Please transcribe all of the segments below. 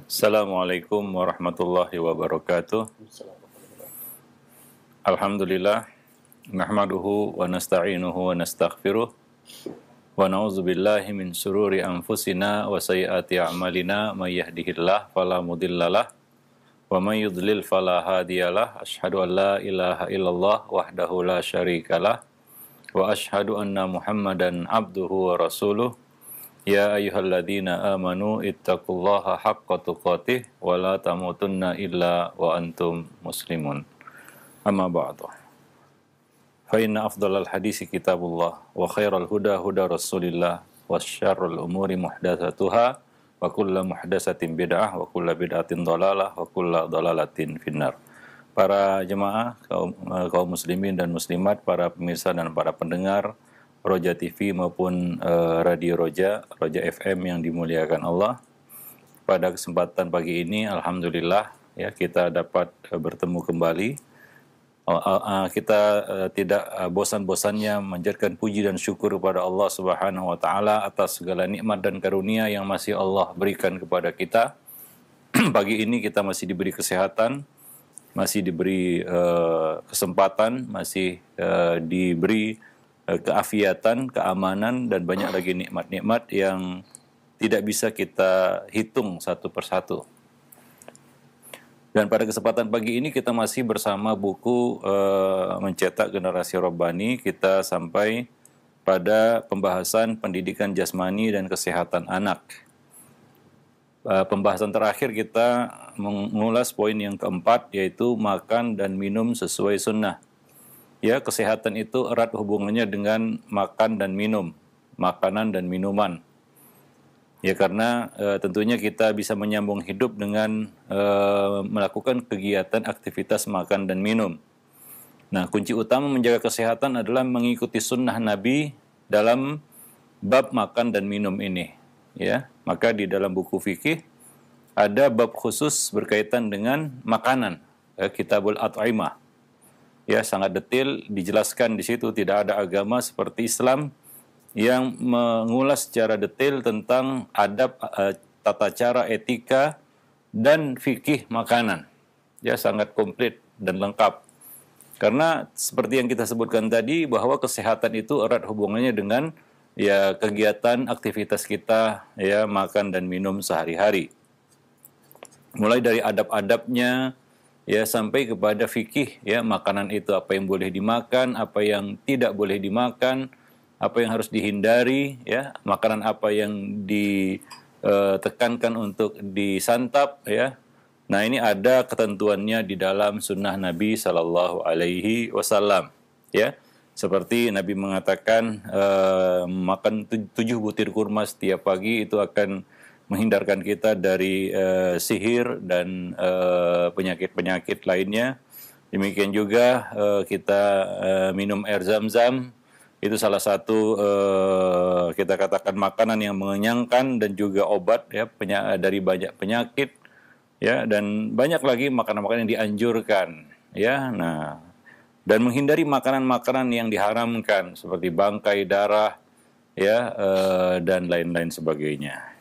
Assalamualaikum warahmatullahi wabarakatuh. Alhamdulillah, nahmaduhu wa nasta'inuhu wa nastaghfiruh wa na'udzu billahi min syururi anfusina wa sayyiati a'malina may yahdihillahu fala mudhillalah wa may yudlil fala hadiyalah. Asyhadu an la ilaha illallah wahdahu la syarikalah wa asyhadu anna Muhammadan abduhu wa rasuluh. Ya ayyuhalladzina amanu ittaqullaha haqqa tuqatih wa la tamutunna illa wa antum muslimun. Amma ba'du. Fa inna afdhalal hadisi kitabullah wa khairal huda huda Rasulillah wa syarrul umuri muhdatsatuha wa kullu muhdatsatin bid'ah wa kullu bid'atin dhalalah wa kullu dhalalatin finnar. Para jemaah kaum muslimin dan muslimat, para pemirsa dan para pendengar Roja TV maupun Radio Roja FM yang dimuliakan Allah. Pada kesempatan pagi ini, alhamdulillah ya kita dapat bertemu kembali. Kita tidak bosan-bosannya menjadikan puji dan syukur kepada Allah Subhanahu wa taala atas segala nikmat dan karunia yang masih Allah berikan kepada kita. Pagi ini kita masih diberi kesehatan, masih diberi kesempatan, masih diberi keafiatan, keamanan, dan banyak lagi nikmat-nikmat yang tidak bisa kita hitung satu persatu. Dan pada kesempatan pagi ini kita masih bersama buku Mencetak Generasi Robbani. Kita sampai pada pembahasan pendidikan jasmani dan kesehatan anak. Pembahasan terakhir kita mengulas poin yang keempat, yaitu makan dan minum sesuai sunnah. Ya, kesehatan itu erat hubungannya dengan makan dan minum, makanan dan minuman. Ya, karena tentunya kita bisa menyambung hidup dengan melakukan kegiatan aktivitas makan dan minum. Nah, kunci utama menjaga kesehatan adalah mengikuti sunnah Nabi dalam bab makan dan minum ini. Ya, maka di dalam buku fikih ada bab khusus berkaitan dengan makanan, Kitabul At'imah. Ya, sangat detail dijelaskan di situ. Tidak ada agama seperti Islam yang mengulas secara detail tentang adab, tata cara, etika, dan fikih makanan. Ya, sangat komplit dan lengkap. Karena seperti yang kita sebutkan tadi, bahwa kesehatan itu erat hubungannya dengan ya kegiatan aktivitas kita, ya makan dan minum sehari-hari. Mulai dari adab-adabnya, ya sampai kepada fikih, ya makanan itu apa yang boleh dimakan, apa yang tidak boleh dimakan, apa yang harus dihindari, ya makanan apa yang ditekankan untuk disantap, ya. Nah, ini ada ketentuannya di dalam sunnah Nabi Sallallahu Alaihi Wasallam, ya. Seperti Nabi mengatakan makan 7 butir kurma setiap pagi itu akan menghindarkan kita dari sihir dan penyakit-penyakit lainnya. Demikian juga kita minum air zam-zam, itu salah satu kita katakan makanan yang mengenyangkan dan juga obat, ya dari banyak penyakit, ya, dan banyak lagi makanan-makanan yang dianjurkan, ya. Nah, dan menghindari makanan-makanan yang diharamkan seperti bangkai, darah, ya, dan lain-lain sebagainya.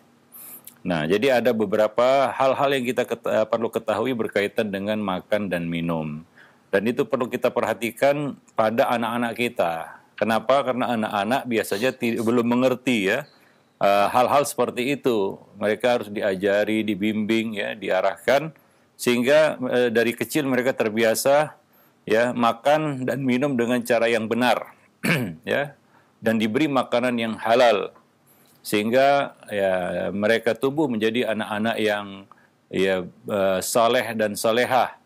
Nah, jadi ada beberapa hal-hal yang kita perlu ketahui berkaitan dengan makan dan minum. Dan itu perlu kita perhatikan pada anak-anak kita. Kenapa? Karena anak-anak biasanya belum mengerti, ya, hal-hal seperti itu. Mereka harus diajari, dibimbing, ya, diarahkan, sehingga dari kecil mereka terbiasa, ya, makan dan minum dengan cara yang benar, ya, dan diberi makanan yang halal. Sehingga ya mereka tumbuh menjadi anak-anak yang ya saleh dan salehah,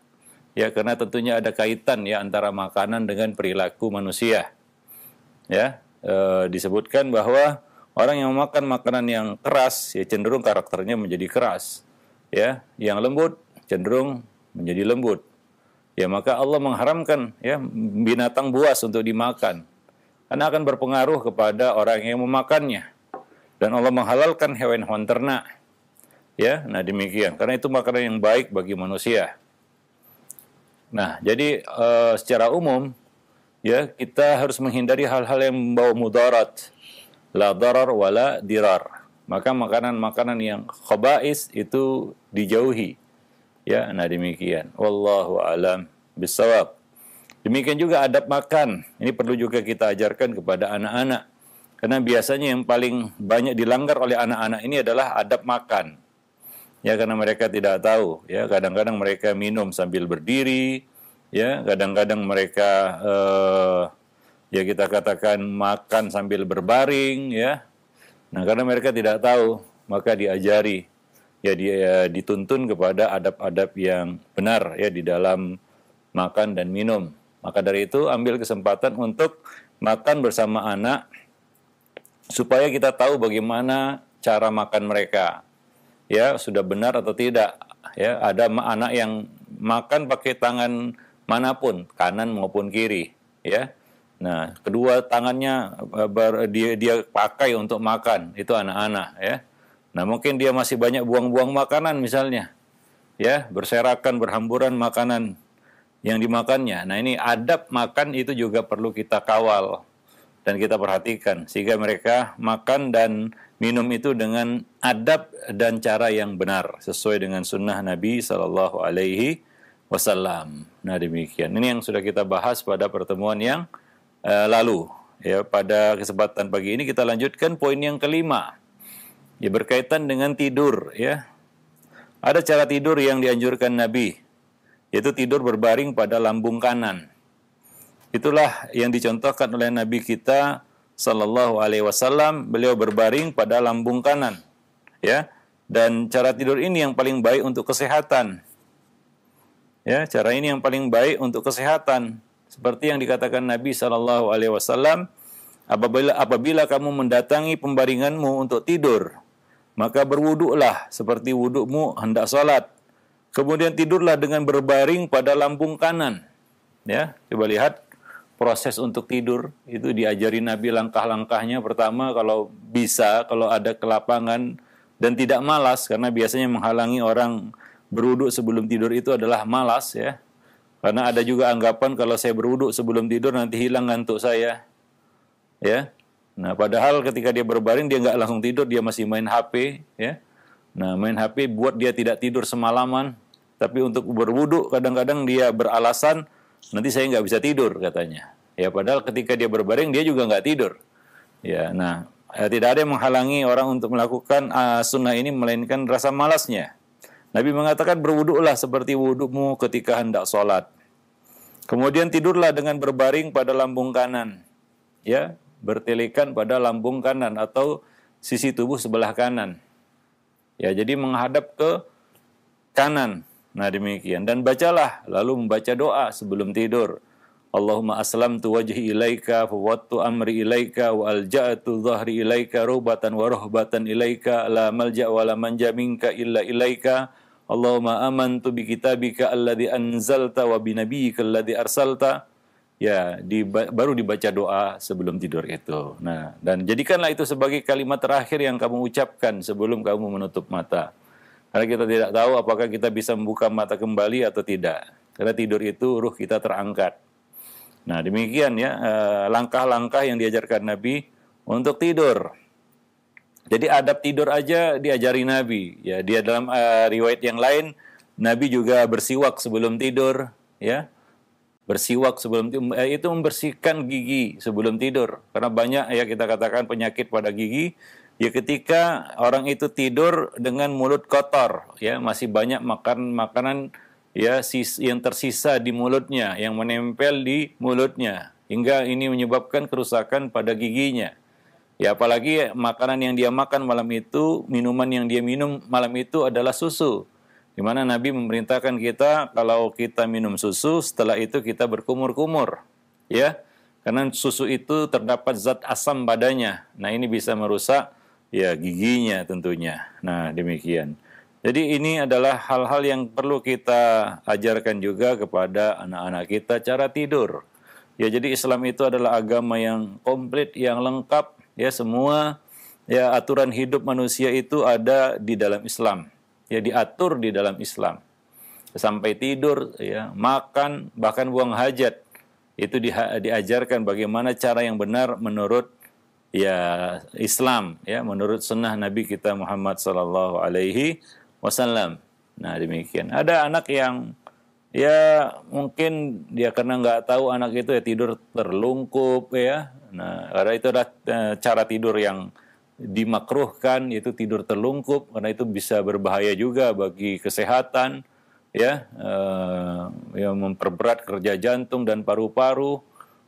ya, karena tentunya ada kaitan, ya, antara makanan dengan perilaku manusia, ya. Disebutkan bahwa orang yang makan makanan yang keras, ya, cenderung karakternya menjadi keras, ya, yang lembut cenderung menjadi lembut, ya. Maka Allah mengharamkan, ya, binatang buas untuk dimakan karena akan berpengaruh kepada orang yang memakannya. Dan Allah menghalalkan hewan-hewan ternak, ya. Nah, demikian. Karena itu makanan yang baik bagi manusia. Nah, jadi secara umum, ya, kita harus menghindari hal-hal yang membawa mudarat. La darar wala dirar. maka makanan-makanan yang khaba'is itu dijauhi. Ya, nah demikian. Wallahu a'lam bishawab. Demikian juga adab makan. Ini perlu juga kita ajarkan kepada anak-anak. Karena biasanya yang paling banyak dilanggar oleh anak-anak ini adalah adab makan. Ya, karena mereka tidak tahu. Ya, kadang-kadang mereka minum sambil berdiri. Ya, kadang-kadang mereka ya kita katakan makan sambil berbaring. Ya, nah karena mereka tidak tahu, maka diajari. Ya, dia dituntun kepada adab-adab yang benar ya di dalam makan dan minum. Maka dari itu ambil kesempatan untuk makan bersama anak supaya kita tahu bagaimana cara makan mereka. Ya, sudah benar atau tidak. Ya, ada anak yang makan pakai tangan manapun, kanan maupun kiri, ya. Nah, kedua tangannya dia pakai untuk makan, itu anak-anak, ya. Nah, mungkin dia masih banyak buang-buang makanan misalnya. Ya, berserakan, berhamburan makanan yang dimakannya. Nah, ini adab makan itu juga perlu kita kawal dan kita perhatikan sehingga mereka makan dan minum itu dengan adab dan cara yang benar sesuai dengan sunnah Nabi Sallallahu Alaihi Wasallam. Nah, demikian. Ini yang sudah kita bahas pada pertemuan yang lalu. Ya, pada kesempatan pagi ini kita lanjutkan poin yang kelima. Ya, berkaitan dengan tidur. Ya, ada cara tidur yang dianjurkan Nabi, yaitu tidur berbaring pada lambung kanan. Itulah yang dicontohkan oleh Nabi kita Sallallahu Alaihi Wasallam. Beliau berbaring pada lambung kanan, ya. Dan cara tidur ini yang paling baik untuk kesehatan. Ya, cara ini yang paling baik untuk kesehatan. Seperti yang dikatakan Nabi Sallallahu Alaihi Wasallam, apabila kamu mendatangi pembaringanmu untuk tidur, maka berwuduklah seperti wudukmu hendak salat. Kemudian tidurlah dengan berbaring pada lambung kanan. Ya, coba lihat. Proses untuk tidur itu diajari Nabi langkah-langkahnya. Pertama, kalau bisa, kalau ada kelapangan dan tidak malas, karena biasanya menghalangi orang berwuduk sebelum tidur itu adalah malas, ya. Karena ada juga anggapan kalau saya berwuduk sebelum tidur nanti hilang ngantuk saya, ya. Nah, padahal ketika dia berbaring dia nggak langsung tidur, dia masih main HP, ya. Nah, main HP buat dia tidak tidur semalaman. Tapi untuk berwuduk kadang-kadang dia beralasan, nanti saya nggak bisa tidur katanya. Ya, padahal ketika dia berbaring dia juga nggak tidur. Ya, nah tidak ada yang menghalangi orang untuk melakukan sunnah ini melainkan rasa malasnya. Nabi mengatakan berwuduklah seperti wudukmu ketika hendak sholat. Kemudian tidurlah dengan berbaring pada lambung kanan. Ya, bertelekan pada lambung kanan atau sisi tubuh sebelah kanan. Ya, jadi menghadap ke kanan. Nah, demikian. Dan bacalah, lalu membaca doa sebelum tidur. Allahumma aslamtu wajhi ilaika, fawwadtu amri ilaika, wa alja'atu dhahri ilaika, rubatan wa ruhbatan ilaika, la malja' wa la manja minka illa ilaika. Allahumma amantu bi kitabika alladhi anzalta wa bi nabiyyika alladhi arsalta. Ya, baru dibaca doa sebelum tidur itu. Nah, dan jadikanlah itu sebagai kalimat terakhir yang kamu ucapkan sebelum kamu menutup mata. Karena kita tidak tahu apakah kita bisa membuka mata kembali atau tidak. Karena tidur itu ruh kita terangkat. Nah, demikian ya langkah-langkah yang diajarkan Nabi untuk tidur. Jadi adab tidur aja diajari Nabi. Ya, dia dalam riwayat yang lain Nabi juga bersiwak sebelum tidur, ya. Bersiwak sebelum itu membersihkan gigi sebelum tidur. Karena banyak ya kita katakan penyakit pada gigi. Ya, ketika orang itu tidur dengan mulut kotor, ya masih banyak makan makanan ya yang tersisa di mulutnya, yang menempel di mulutnya, hingga ini menyebabkan kerusakan pada giginya. Ya, apalagi makanan yang dia makan malam itu, minuman yang dia minum malam itu adalah susu. Di mana Nabi memerintahkan kita kalau kita minum susu, setelah itu kita berkumur-kumur, ya, karena susu itu terdapat zat asam padanya. Nah, ini bisa merusak ya giginya tentunya. Nah, demikian. Jadi ini adalah hal-hal yang perlu kita ajarkan juga kepada anak-anak kita cara tidur. Ya, jadi Islam itu adalah agama yang komplit, yang lengkap, ya semua ya aturan hidup manusia itu ada di dalam Islam. Ya, diatur di dalam Islam. Sampai tidur, ya, makan, bahkan buang hajat. Itu diajarkan bagaimana cara yang benar menurut ya Islam, ya menurut sunnah Nabi kita Muhammad sallallahu alaihi wasallam. Nah, demikian. Ada anak yang ya mungkin dia karena nggak tahu anak itu ya tidur terlungkup ya. Nah, karena itu adalah cara tidur yang dimakruhkan, yaitu tidur terlungkup, karena itu bisa berbahaya juga bagi kesehatan, ya, yang memperberat kerja jantung dan paru-paru.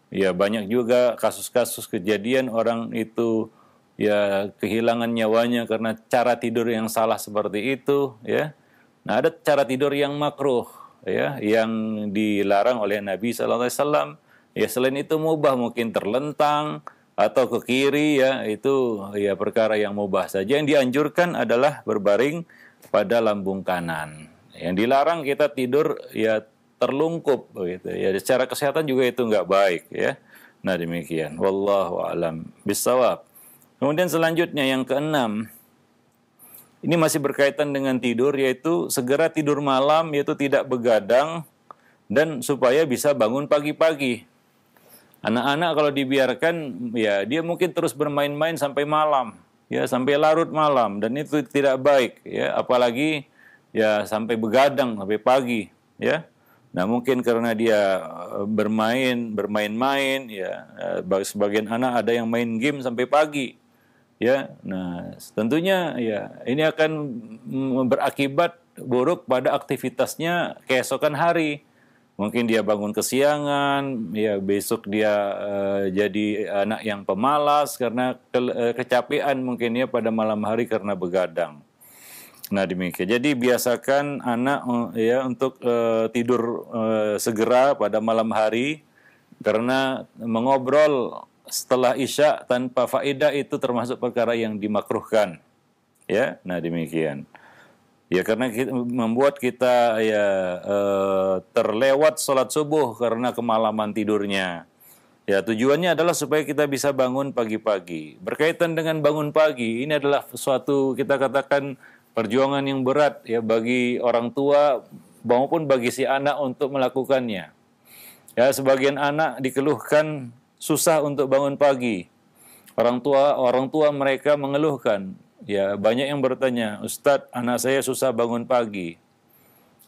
Ya banyak juga kasus-kasus kejadian orang itu ya kehilangan nyawanya karena cara tidur yang salah seperti itu, ya. Nah, ada cara tidur yang makruh, ya, yang dilarang oleh Nabi sallallahu alaihi wasallam. Ya selain itu mubah, mungkin terlentang atau ke kiri, ya, itu ya perkara yang mubah saja. Yang dianjurkan adalah berbaring pada lambung kanan. Yang dilarang kita tidur ya terlungkup begitu. Ya secara kesehatan juga itu nggak baik, ya. Nah, demikian. Wallahu a'lam bishawab. Kemudian selanjutnya yang keenam, ini masih berkaitan dengan tidur, yaitu segera tidur malam, yaitu tidak begadang, dan supaya bisa bangun pagi-pagi. Anak-anak kalau dibiarkan, ya dia mungkin terus bermain-main sampai malam, ya sampai larut malam, dan itu tidak baik, ya. Apalagi ya sampai begadang sampai pagi, ya. Nah, mungkin karena dia bermain-main, ya. Sebagian anak ada yang main game sampai pagi, ya. Nah, tentunya ya ini akan berakibat buruk pada aktivitasnya keesokan hari. Mungkin dia bangun kesiangan, ya besok dia jadi anak yang pemalas karena kecapean mungkin ya pada malam hari karena begadang. Nah, demikian. Jadi biasakan anak ya untuk tidur segera pada malam hari, karena mengobrol setelah Isya tanpa faedah itu termasuk perkara yang dimakruhkan. Ya, nah demikian. Ya karena membuat kita ya terlewat sholat subuh karena kemalaman tidurnya. Ya tujuannya adalah supaya kita bisa bangun pagi-pagi. Berkaitan dengan bangun pagi, ini adalah suatu kita katakan perjuangan yang berat ya bagi orang tua maupun bagi si anak untuk melakukannya. Ya sebagian anak dikeluhkan susah untuk bangun pagi. Orang tua mereka mengeluhkan. Ya banyak yang bertanya, Ustadz, anak saya susah bangun pagi.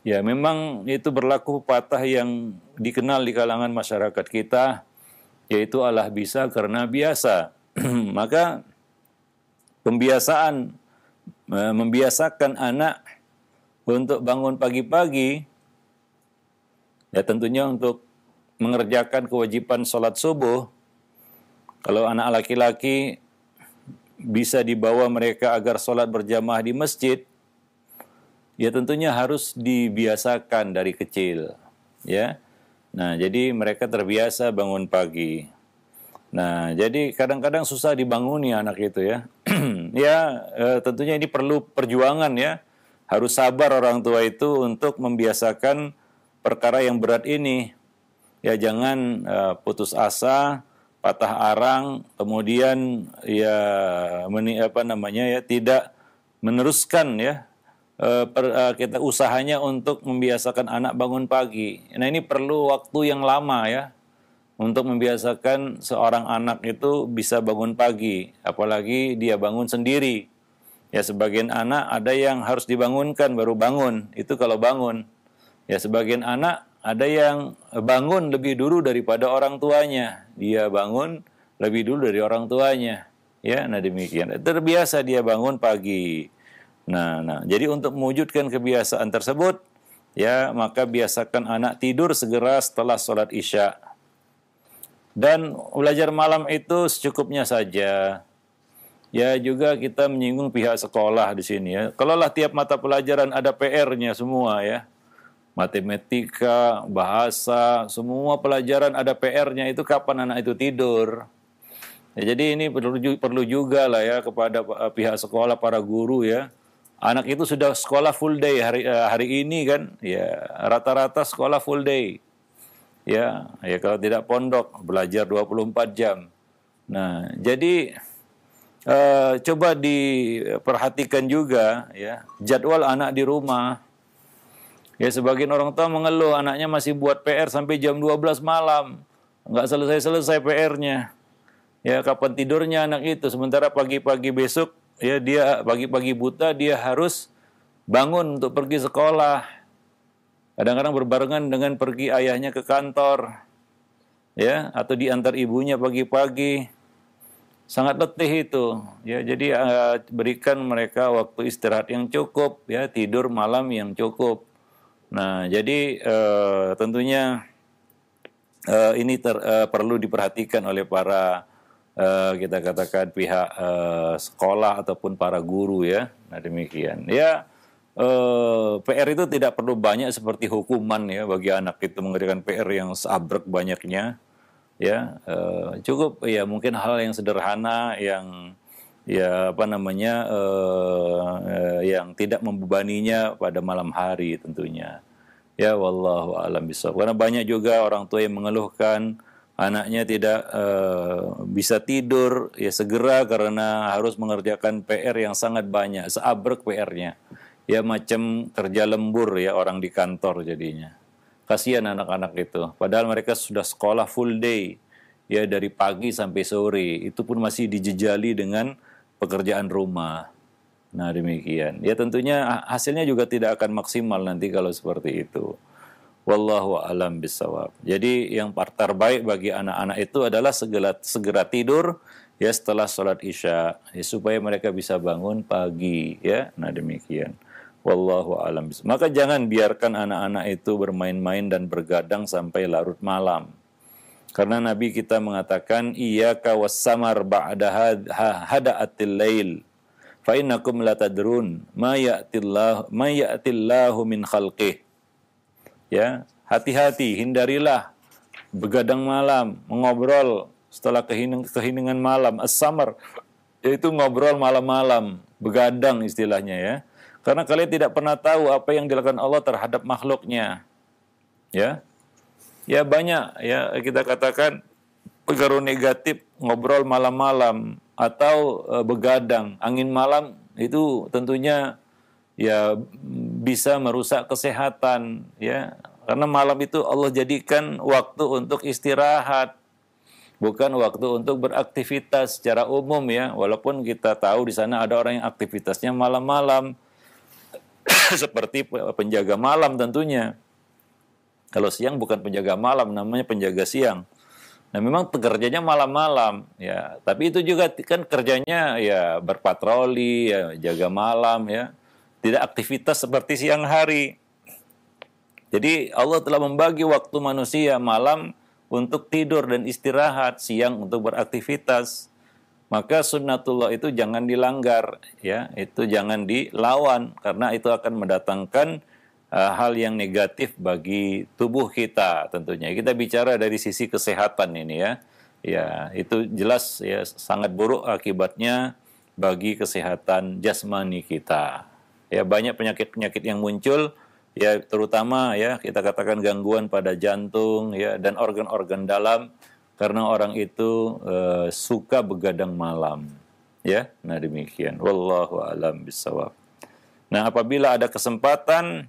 Ya memang itu berlaku pepatah yang dikenal di kalangan masyarakat kita, yaitu Allah bisa karena biasa. Maka membiasakan anak untuk bangun pagi-pagi, ya tentunya untuk mengerjakan kewajiban sholat subuh. Kalau anak laki-laki bisa dibawa mereka agar sholat berjamaah di masjid, ya tentunya harus dibiasakan dari kecil, ya. Nah, jadi mereka terbiasa bangun pagi. Nah, jadi kadang-kadang susah dibanguni anak itu ya. Ya, tentunya ini perlu perjuangan ya. Harus sabar orang tua itu untuk membiasakan perkara yang berat ini. Ya, jangan putus asa, patah arang, kemudian ya tidak meneruskan ya kita usahanya untuk membiasakan anak bangun pagi. Nah, ini perlu waktu yang lama ya untuk membiasakan seorang anak itu bisa bangun pagi, apalagi dia bangun sendiri. Ya sebagian anak ada yang harus dibangunkan baru bangun, itu kalau bangun. Ya sebagian anak ada yang bangun lebih dulu daripada orang tuanya. Dia bangun lebih dulu dari orang tuanya. Ya, nah demikian. Terbiasa dia bangun pagi. Nah, jadi untuk mewujudkan kebiasaan tersebut, ya maka biasakan anak tidur segera setelah sholat Isya. Dan belajar malam itu secukupnya saja. Ya juga kita menyinggung pihak sekolah di sini ya. Kalaulah tiap mata pelajaran ada PR-nya semua ya. Matematika, bahasa, semua pelajaran ada PR-nya, itu kapan anak itu tidur? Ya, jadi ini perlu juga lah ya kepada pihak sekolah, para guru ya. Anak itu sudah sekolah full day hari ini kan, ya rata-rata sekolah full day. Ya kalau tidak pondok belajar 24 jam. Nah, jadi coba diperhatikan juga ya jadwal anak di rumah. Ya sebagian orang tua mengeluh anaknya masih buat PR sampai jam 12 malam. Nggak selesai-selesai PR-nya. Ya, kapan tidurnya anak itu? Sementara pagi-pagi besok, ya dia pagi-pagi buta dia harus bangun untuk pergi sekolah. Kadang-kadang berbarengan dengan pergi ayahnya ke kantor, ya, atau diantar ibunya pagi-pagi. Sangat letih itu, ya. Jadi berikan mereka waktu istirahat yang cukup, ya, tidur malam yang cukup. Nah, jadi tentunya ini perlu diperhatikan oleh para kita katakan pihak sekolah ataupun para guru, ya. Nah, demikian. Ya, PR itu tidak perlu banyak seperti hukuman, ya, bagi anak itu mengerjakan PR yang seabrek banyaknya, ya. Cukup ya mungkin hal yang sederhana yang ya apa namanya yang tidak membebaninya pada malam hari tentunya. Ya, wallahu a'lam bishawab. Karena banyak juga orang tua yang mengeluhkan anaknya tidak bisa tidur ya segera karena harus mengerjakan PR yang sangat banyak, seabrek PR-nya. Ya, macam kerja lembur, ya, orang di kantor jadinya. Kasihan anak-anak itu. Padahal mereka sudah sekolah full day, ya, dari pagi sampai sore. Itu pun masih dijejali dengan pekerjaan rumah. Nah, demikian. Ya, tentunya hasilnya juga tidak akan maksimal nanti kalau seperti itu. Wallahu a'lam bishawab. Jadi yang terbaik bagi anak-anak itu adalah segera tidur, ya, setelah sholat isya, ya, supaya mereka bisa bangun pagi, ya. Nah, demikian. Wallahu a'lam bishawab. Maka jangan biarkan anak-anak itu bermain-main dan bergadang sampai larut malam. Karena Nabi kita mengatakan iyyaka was-samar ba'da hada'atil lail. Fa innakum la tadrun ma ya'tillahu min khalqih. Ya, hati-hati, hindarilah begadang malam, mengobrol setelah keheningan malam, as-samar, yaitu ngobrol malam-malam, begadang istilahnya, ya. Karena kalian tidak pernah tahu apa yang dilakukan Allah terhadap makhluknya. Ya. Ya, banyak, ya, kita katakan pengaruh negatif ngobrol malam-malam atau begadang, angin malam itu tentunya ya bisa merusak kesehatan, ya. Karena malam itu Allah jadikan waktu untuk istirahat, bukan waktu untuk beraktivitas secara umum, ya. Walaupun kita tahu di sana ada orang yang aktivitasnya malam-malam seperti penjaga malam tentunya. Kalau siang bukan penjaga malam, namanya penjaga siang. Nah, memang pekerjanya malam-malam, ya. Tapi itu juga kan kerjanya ya berpatroli, ya, jaga malam, ya. Tidak aktivitas seperti siang hari. Jadi Allah telah membagi waktu manusia malam untuk tidur dan istirahat, siang untuk beraktivitas. Maka sunnatullah itu jangan dilanggar, ya. Itu jangan dilawan karena itu akan mendatangkan hal yang negatif bagi tubuh kita tentunya. Kita bicara dari sisi kesehatan ini, ya. Ya, itu jelas, ya, sangat buruk akibatnya bagi kesehatan jasmani kita. Ya, banyak penyakit-penyakit yang muncul, ya, terutama, ya, kita katakan gangguan pada jantung, ya, dan organ-organ dalam karena orang itu suka begadang malam, ya. Nah, demikian. Wallahu a'lam bishawab. Nah, apabila ada kesempatan,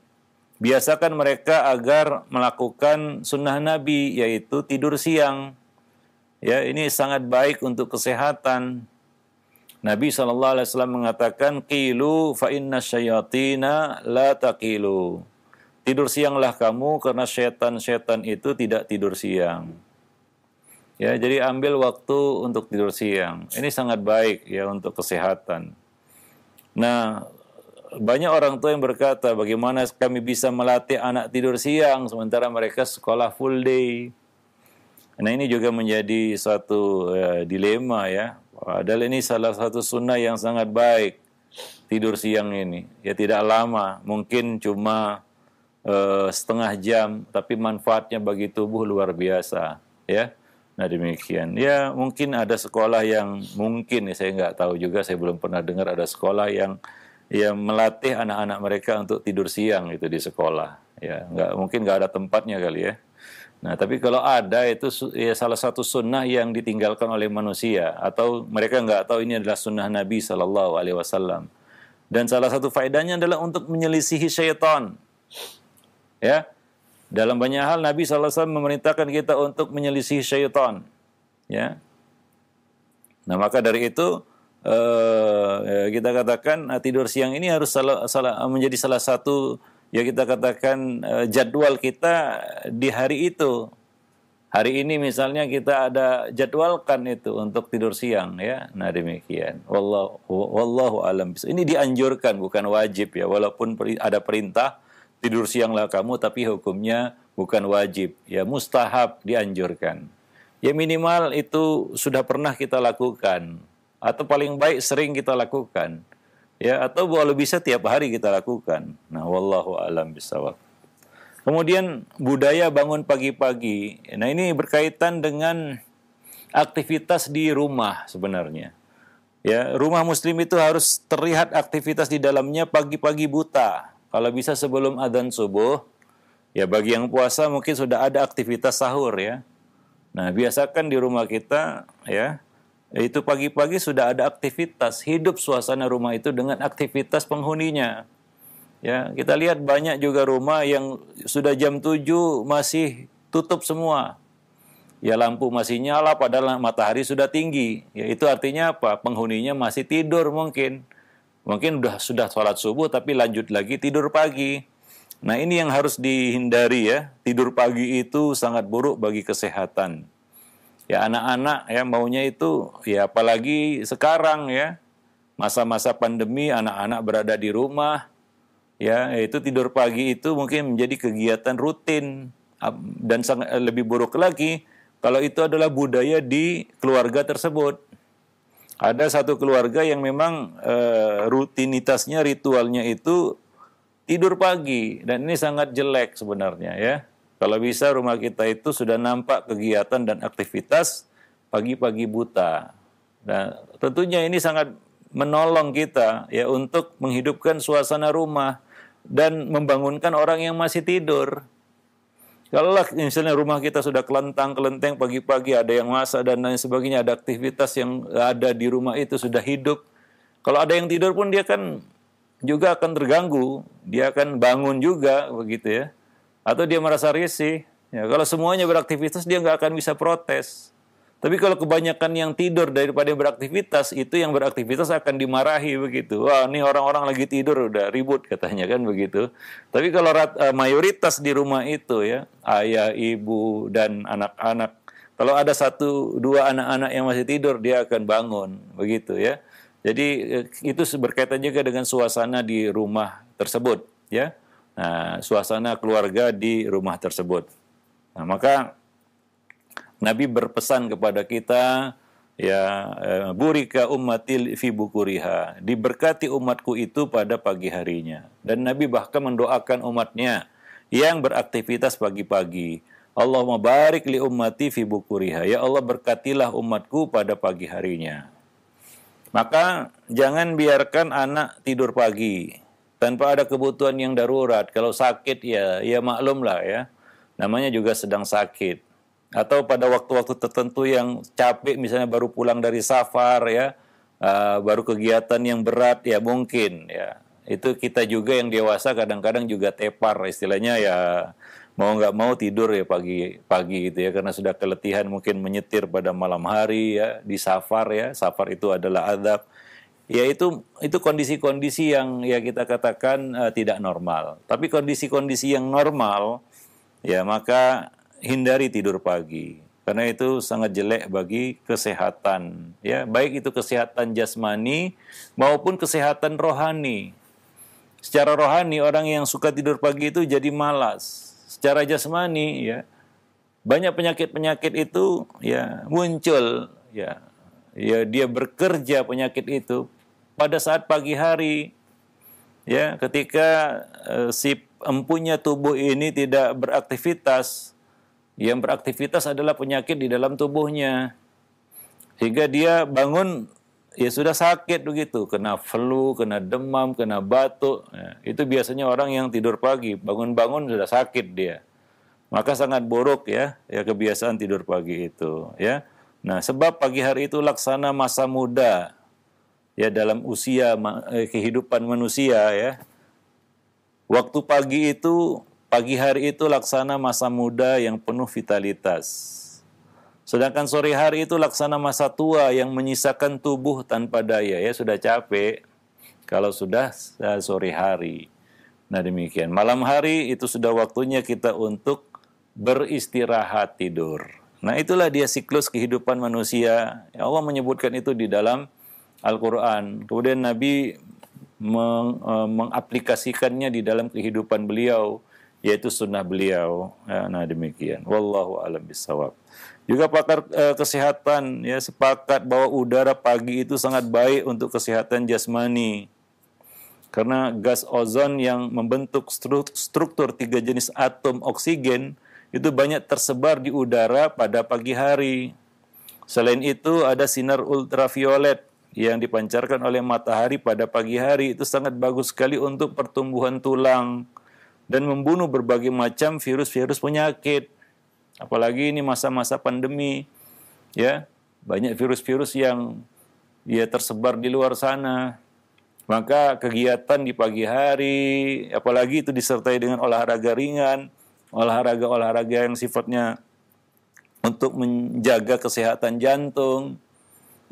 biasakan mereka agar melakukan sunnah Nabi, yaitu tidur siang. Ya, ini sangat baik untuk kesehatan. Nabi SAW mengatakan, qilu fa inna syayatina la taqilu. Tidur sianglah kamu karena setan-setan itu tidak tidur siang. Ya, jadi ambil waktu untuk tidur siang. Ini sangat baik, ya, untuk kesehatan. Nah, banyak orang tua yang berkata, bagaimana kami bisa melatih anak tidur siang sementara mereka sekolah full day. Nah, ini juga menjadi suatu dilema, ya. Padahal ini salah satu sunnah yang sangat baik, tidur siang ini. Ya, tidak lama, mungkin cuma setengah jam, tapi manfaatnya bagi tubuh luar biasa, ya. Nah, demikian. Ya, mungkin ada sekolah yang mungkin, ya, saya nggak tahu juga, saya belum pernah dengar ada sekolah yang melatih anak-anak mereka untuk tidur siang itu di sekolah. Ya, mungkin nggak ada tempatnya kali, ya. Nah, tapi kalau ada itu ya salah satu sunnah yang ditinggalkan oleh manusia atau mereka nggak tahu ini adalah sunnah Nabi Sallallahu Alaihi Wasallam. Dan salah satu faedahnya adalah untuk menyelisihi syaitan. Ya, dalam banyak hal Nabi Sallallahu Alaihi Wasallam memerintahkan kita untuk menyelisihi syaitan. Ya. Nah, maka dari itu kita katakan tidur siang ini harus menjadi salah satu ya kita katakan jadwal kita di hari itu. Hari ini misalnya kita ada jadwalkan itu untuk tidur siang ya. Nah, demikian. Wallahu alam. Ini dianjurkan bukan wajib ya. Walaupun ada perintah tidur sianglah kamu, tapi hukumnya bukan wajib ya, mustahab, dianjurkan. Ya minimal itu sudah pernah kita lakukan atau paling baik sering kita lakukan. Ya, atau kalau bisa tiap hari kita lakukan. Nah, wallahu alam bisawab. Kemudian budaya bangun pagi-pagi. Nah, ini berkaitan dengan aktivitas di rumah sebenarnya. Ya, rumah muslim itu harus terlihat aktivitas di dalamnya pagi-pagi buta. Kalau bisa sebelum adzan subuh, ya bagi yang puasa mungkin sudah ada aktivitas sahur ya. Nah, biasakan di rumah kita ya, itu pagi-pagi sudah ada aktivitas, hidup suasana rumah itu dengan aktivitas penghuninya. Ya, kita lihat banyak juga rumah yang sudah jam 7 masih tutup semua. Ya, lampu masih nyala padahal matahari sudah tinggi. Ya, itu artinya apa? Penghuninya masih tidur mungkin. Mungkin sudah sholat subuh tapi lanjut lagi tidur pagi. Nah, ini yang harus dihindari ya. Tidur pagi itu sangat buruk bagi kesehatan. Ya, anak-anak ya maunya itu ya apalagi sekarang ya. Masa-masa pandemi anak-anak berada di rumah. Ya, itu tidur pagi itu mungkin menjadi kegiatan rutin dan sangat lebih buruk lagi kalau itu adalah budaya di keluarga tersebut. Ada satu keluarga yang memang rutinitasnya, ritualnya itu tidur pagi dan ini sangat jelek sebenarnya ya. Kalau bisa rumah kita itu sudah nampak kegiatan dan aktivitas pagi-pagi buta. Nah, tentunya ini sangat menolong kita ya untuk menghidupkan suasana rumah dan membangunkan orang yang masih tidur. Kalau misalnya rumah kita sudah kelentang-kelenteng pagi-pagi ada yang masak dan lain sebagainya, ada aktivitas yang ada di rumah itu sudah hidup. Kalau ada yang tidur pun dia kan juga akan terganggu, dia akan bangun juga begitu ya. Atau dia merasa risih. Ya, kalau semuanya beraktivitas dia nggak akan bisa protes. Tapi kalau kebanyakan yang tidur daripada yang beraktivitas, itu yang beraktivitas akan dimarahi begitu. Wah, ini orang-orang lagi tidur udah ribut katanya kan begitu. Tapi kalau mayoritas di rumah itu ya, ayah, ibu, dan anak-anak, kalau ada 1-2 anak-anak yang masih tidur, dia akan bangun begitu ya. Jadi itu berkaitan juga dengan suasana di rumah tersebut ya. Nah, suasana keluarga di rumah tersebut. Nah, maka Nabi berpesan kepada kita, ya burika ummatil fi bukuriha, diberkati umatku itu pada pagi harinya. Dan Nabi bahkan mendoakan umatnya yang beraktivitas pagi-pagi. Allahumma barik li ummati fi bukuriha. Ya Allah, berkatilah umatku pada pagi harinya. Maka jangan biarkan anak tidur pagi tanpa ada kebutuhan yang darurat. Kalau sakit ya maklumlah ya. Namanya juga sedang sakit. Atau pada waktu-waktu tertentu yang capek, misalnya baru pulang dari safar ya, baru kegiatan yang berat ya mungkin ya. Itu kita juga yang dewasa kadang-kadang juga tepar istilahnya ya, mau nggak mau tidur ya pagi gitu ya, karena sudah keletihan mungkin menyetir pada malam hari ya di safar ya. Safar itu adalah azab. Ya itu kondisi-kondisi yang ya kita katakan tidak normal. Tapi kondisi-kondisi yang normal ya maka hindari tidur pagi, karena itu sangat jelek bagi kesehatan, ya baik itu kesehatan jasmani maupun kesehatan rohani. Secara rohani orang yang suka tidur pagi itu jadi malas. Secara jasmani ya banyak penyakit-penyakit itu ya muncul ya dia bekerja penyakit itu pada saat pagi hari ya, ketika si empunya tubuh ini tidak beraktivitas. Yang beraktivitas adalah penyakit di dalam tubuhnya. Sehingga dia bangun, ya sudah sakit begitu. Kena flu, kena demam, kena batuk. Ya, itu biasanya orang yang tidur pagi. Bangun-bangun sudah sakit dia. Maka sangat buruk ya kebiasaan tidur pagi itu. Ya. Nah, sebab pagi hari itu laksana masa muda. Ya, dalam usia kehidupan manusia ya. Waktu pagi hari itu laksana masa muda yang penuh vitalitas. Sedangkan sore hari itu laksana masa tua yang menyisakan tubuh tanpa daya, ya sudah capek kalau sudah sore hari. Nah demikian. Malam hari itu sudah waktunya kita untuk beristirahat tidur. Nah itulah dia siklus kehidupan manusia. Allah menyebutkan itu di dalam Al-Quran. Kemudian Nabi mengaplikasikannya di dalam kehidupan beliau, yaitu sunnah beliau. Nah demikian. Wallahu a'lam bishawab. Juga pakar kesehatan ya sepakat bahwa udara pagi itu sangat baik untuk kesehatan jasmani. Karena gas ozon yang membentuk struktur 3 jenis atom oksigen itu banyak tersebar di udara pada pagi hari. Selain itu ada sinar ultraviolet yang dipancarkan oleh matahari pada pagi hari itu sangat bagus sekali untuk pertumbuhan tulang dan membunuh berbagai macam virus-virus penyakit. Apalagi ini masa-masa pandemi, ya banyak virus-virus yang tersebar di luar sana. Maka kegiatan di pagi hari, apalagi itu disertai dengan olahraga ringan, olahraga yang sifatnya untuk menjaga kesehatan jantung,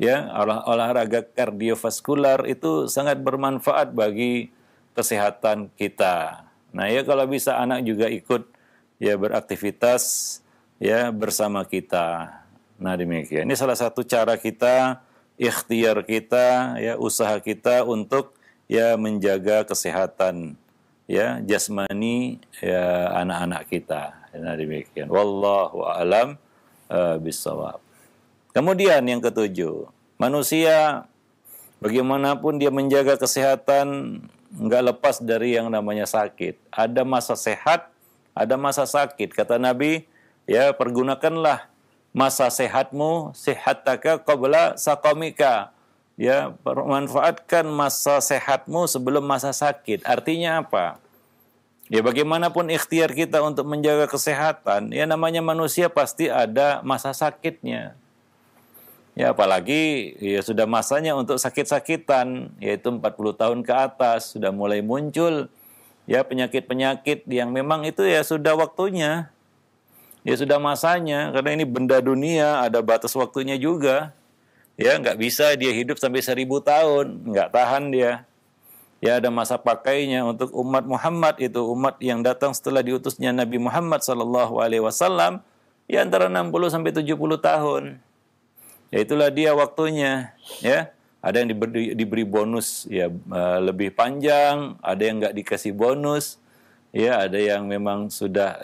ya olahraga kardiovaskular itu sangat bermanfaat bagi kesehatan kita. Nah ya kalau bisa anak juga ikut ya beraktivitas ya bersama kita. Nah demikian. Ini salah satu cara kita, ikhtiar kita, ya usaha kita untuk ya menjaga kesehatan ya jasmani ya anak-anak kita. Nah demikian. Wallahu a'lam bishawab. Kemudian yang ketujuh, manusia bagaimanapun dia menjaga kesehatan nggak lepas dari yang namanya sakit. Ada masa sehat, ada masa sakit. Kata Nabi, ya pergunakanlah masa sehatmu, sehataka qabla saqamika. Ya, manfaatkan masa sehatmu sebelum masa sakit. Artinya apa? Ya bagaimanapun ikhtiar kita untuk menjaga kesehatan, ya namanya manusia pasti ada masa sakitnya. Ya apalagi ya sudah masanya untuk sakit-sakitan, yaitu 40 tahun ke atas sudah mulai muncul ya penyakit-penyakit yang memang itu ya sudah waktunya. Ya sudah masanya, karena ini benda dunia, ada batas waktunya juga. Ya nggak bisa dia hidup sampai 1000 tahun, nggak tahan dia. Ya ada masa pakainya untuk umat Muhammad, itu umat yang datang setelah diutusnya Nabi Muhammad SAW, ya antara 60 sampai 70 tahun. Ya itulah dia waktunya, ya. Ada yang diberi bonus ya lebih panjang, ada yang nggak dikasih bonus. Ya, ada yang memang sudah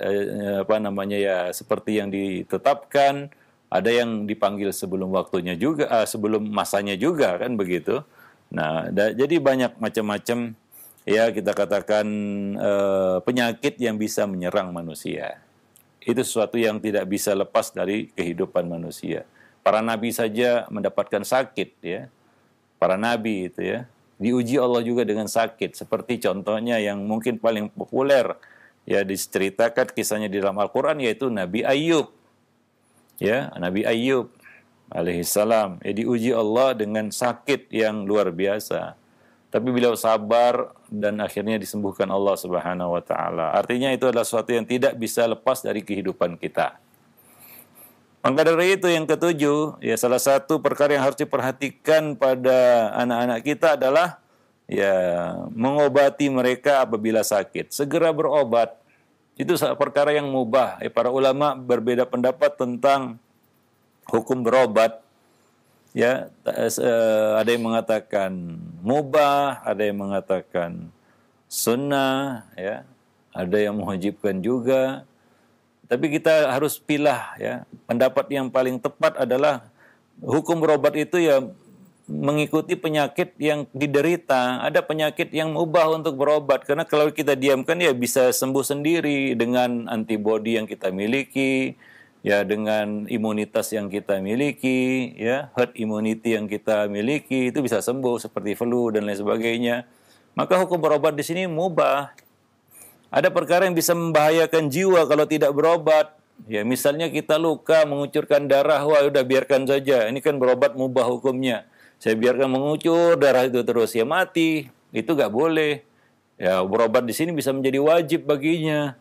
seperti yang ditetapkan, ada yang dipanggil sebelum waktunya juga, sebelum masanya juga kan begitu. Nah, jadi banyak macam-macam ya kita katakan penyakit yang bisa menyerang manusia. Itu sesuatu yang tidak bisa lepas dari kehidupan manusia. Para nabi saja mendapatkan sakit ya. Para nabi itu ya. Diuji Allah juga dengan sakit, seperti contohnya yang mungkin paling populer ya diceritakan kisahnya di dalam Al-Quran, yaitu Nabi Ayyub. Ya, Nabi Ayyub alaihissalam ya diuji Allah dengan sakit yang luar biasa. Tapi beliau sabar dan akhirnya disembuhkan Allah Subhanahu wa taala. Artinya itu adalah sesuatu yang tidak bisa lepas dari kehidupan kita. Maka dari itu yang ketujuh, ya salah satu perkara yang harus diperhatikan pada anak-anak kita adalah ya mengobati mereka apabila sakit. Segera berobat. Itu perkara yang mubah. Para ulama berbeda pendapat tentang hukum berobat. Ya, ada yang mengatakan mubah, ada yang mengatakan sunnah, ya. Ada yang mewajibkan juga. Tapi kita harus pilah ya. Pendapat yang paling tepat adalah hukum berobat itu ya mengikuti penyakit yang diderita. Ada penyakit yang mubah untuk berobat, karena kalau kita diamkan ya bisa sembuh sendiri dengan antibodi yang kita miliki, ya dengan imunitas yang kita miliki, ya herd immunity yang kita miliki itu bisa sembuh seperti flu dan lain sebagainya. Maka hukum berobat di sini mubah. Ada perkara yang bisa membahayakan jiwa kalau tidak berobat. Ya, misalnya kita luka, mengucurkan darah, wah udah biarkan saja. Ini kan berobat mubah hukumnya. Saya biarkan mengucur darah itu terus, ya mati. Itu nggak boleh. Ya, berobat di sini bisa menjadi wajib baginya.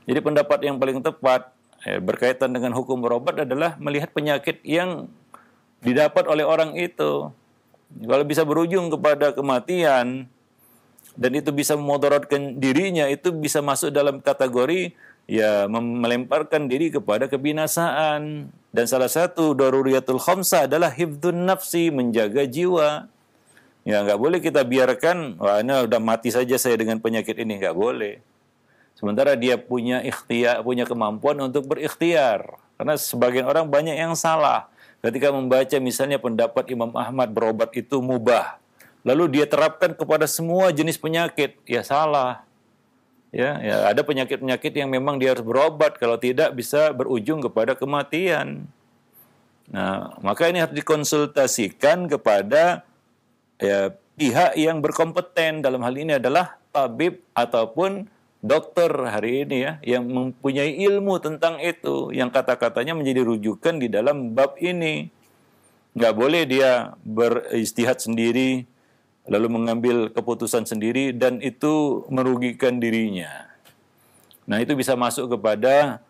Jadi pendapat yang paling tepat berkaitan dengan hukum berobat adalah melihat penyakit yang didapat oleh orang itu. Kalau bisa berujung kepada kematian dan itu bisa memudaratkan dirinya, itu bisa masuk dalam kategori ya melemparkan diri kepada kebinasaan. Dan salah satu daruriyatul khamsah adalah hifdzun nafsi, menjaga jiwa. Ya nggak boleh kita biarkan, wah ini udah mati saja saya dengan penyakit ini, nggak boleh. Sementara dia punya ikhtiar, punya kemampuan untuk berikhtiar. Karena sebagian orang banyak yang salah. Ketika membaca misalnya pendapat Imam Ahmad berobat itu mubah, lalu dia terapkan kepada semua jenis penyakit, ya salah. Ya, ada penyakit-penyakit yang memang dia harus berobat, kalau tidak bisa berujung kepada kematian. Nah, maka ini harus dikonsultasikan kepada ya, pihak yang berkompeten. Dalam hal ini adalah tabib ataupun dokter hari ini ya, yang mempunyai ilmu tentang itu, yang kata-katanya menjadi rujukan di dalam bab ini. Nggak boleh dia beristihad sendiri, lalu mengambil keputusan sendiri, dan itu merugikan dirinya. Nah, itu bisa masuk kepada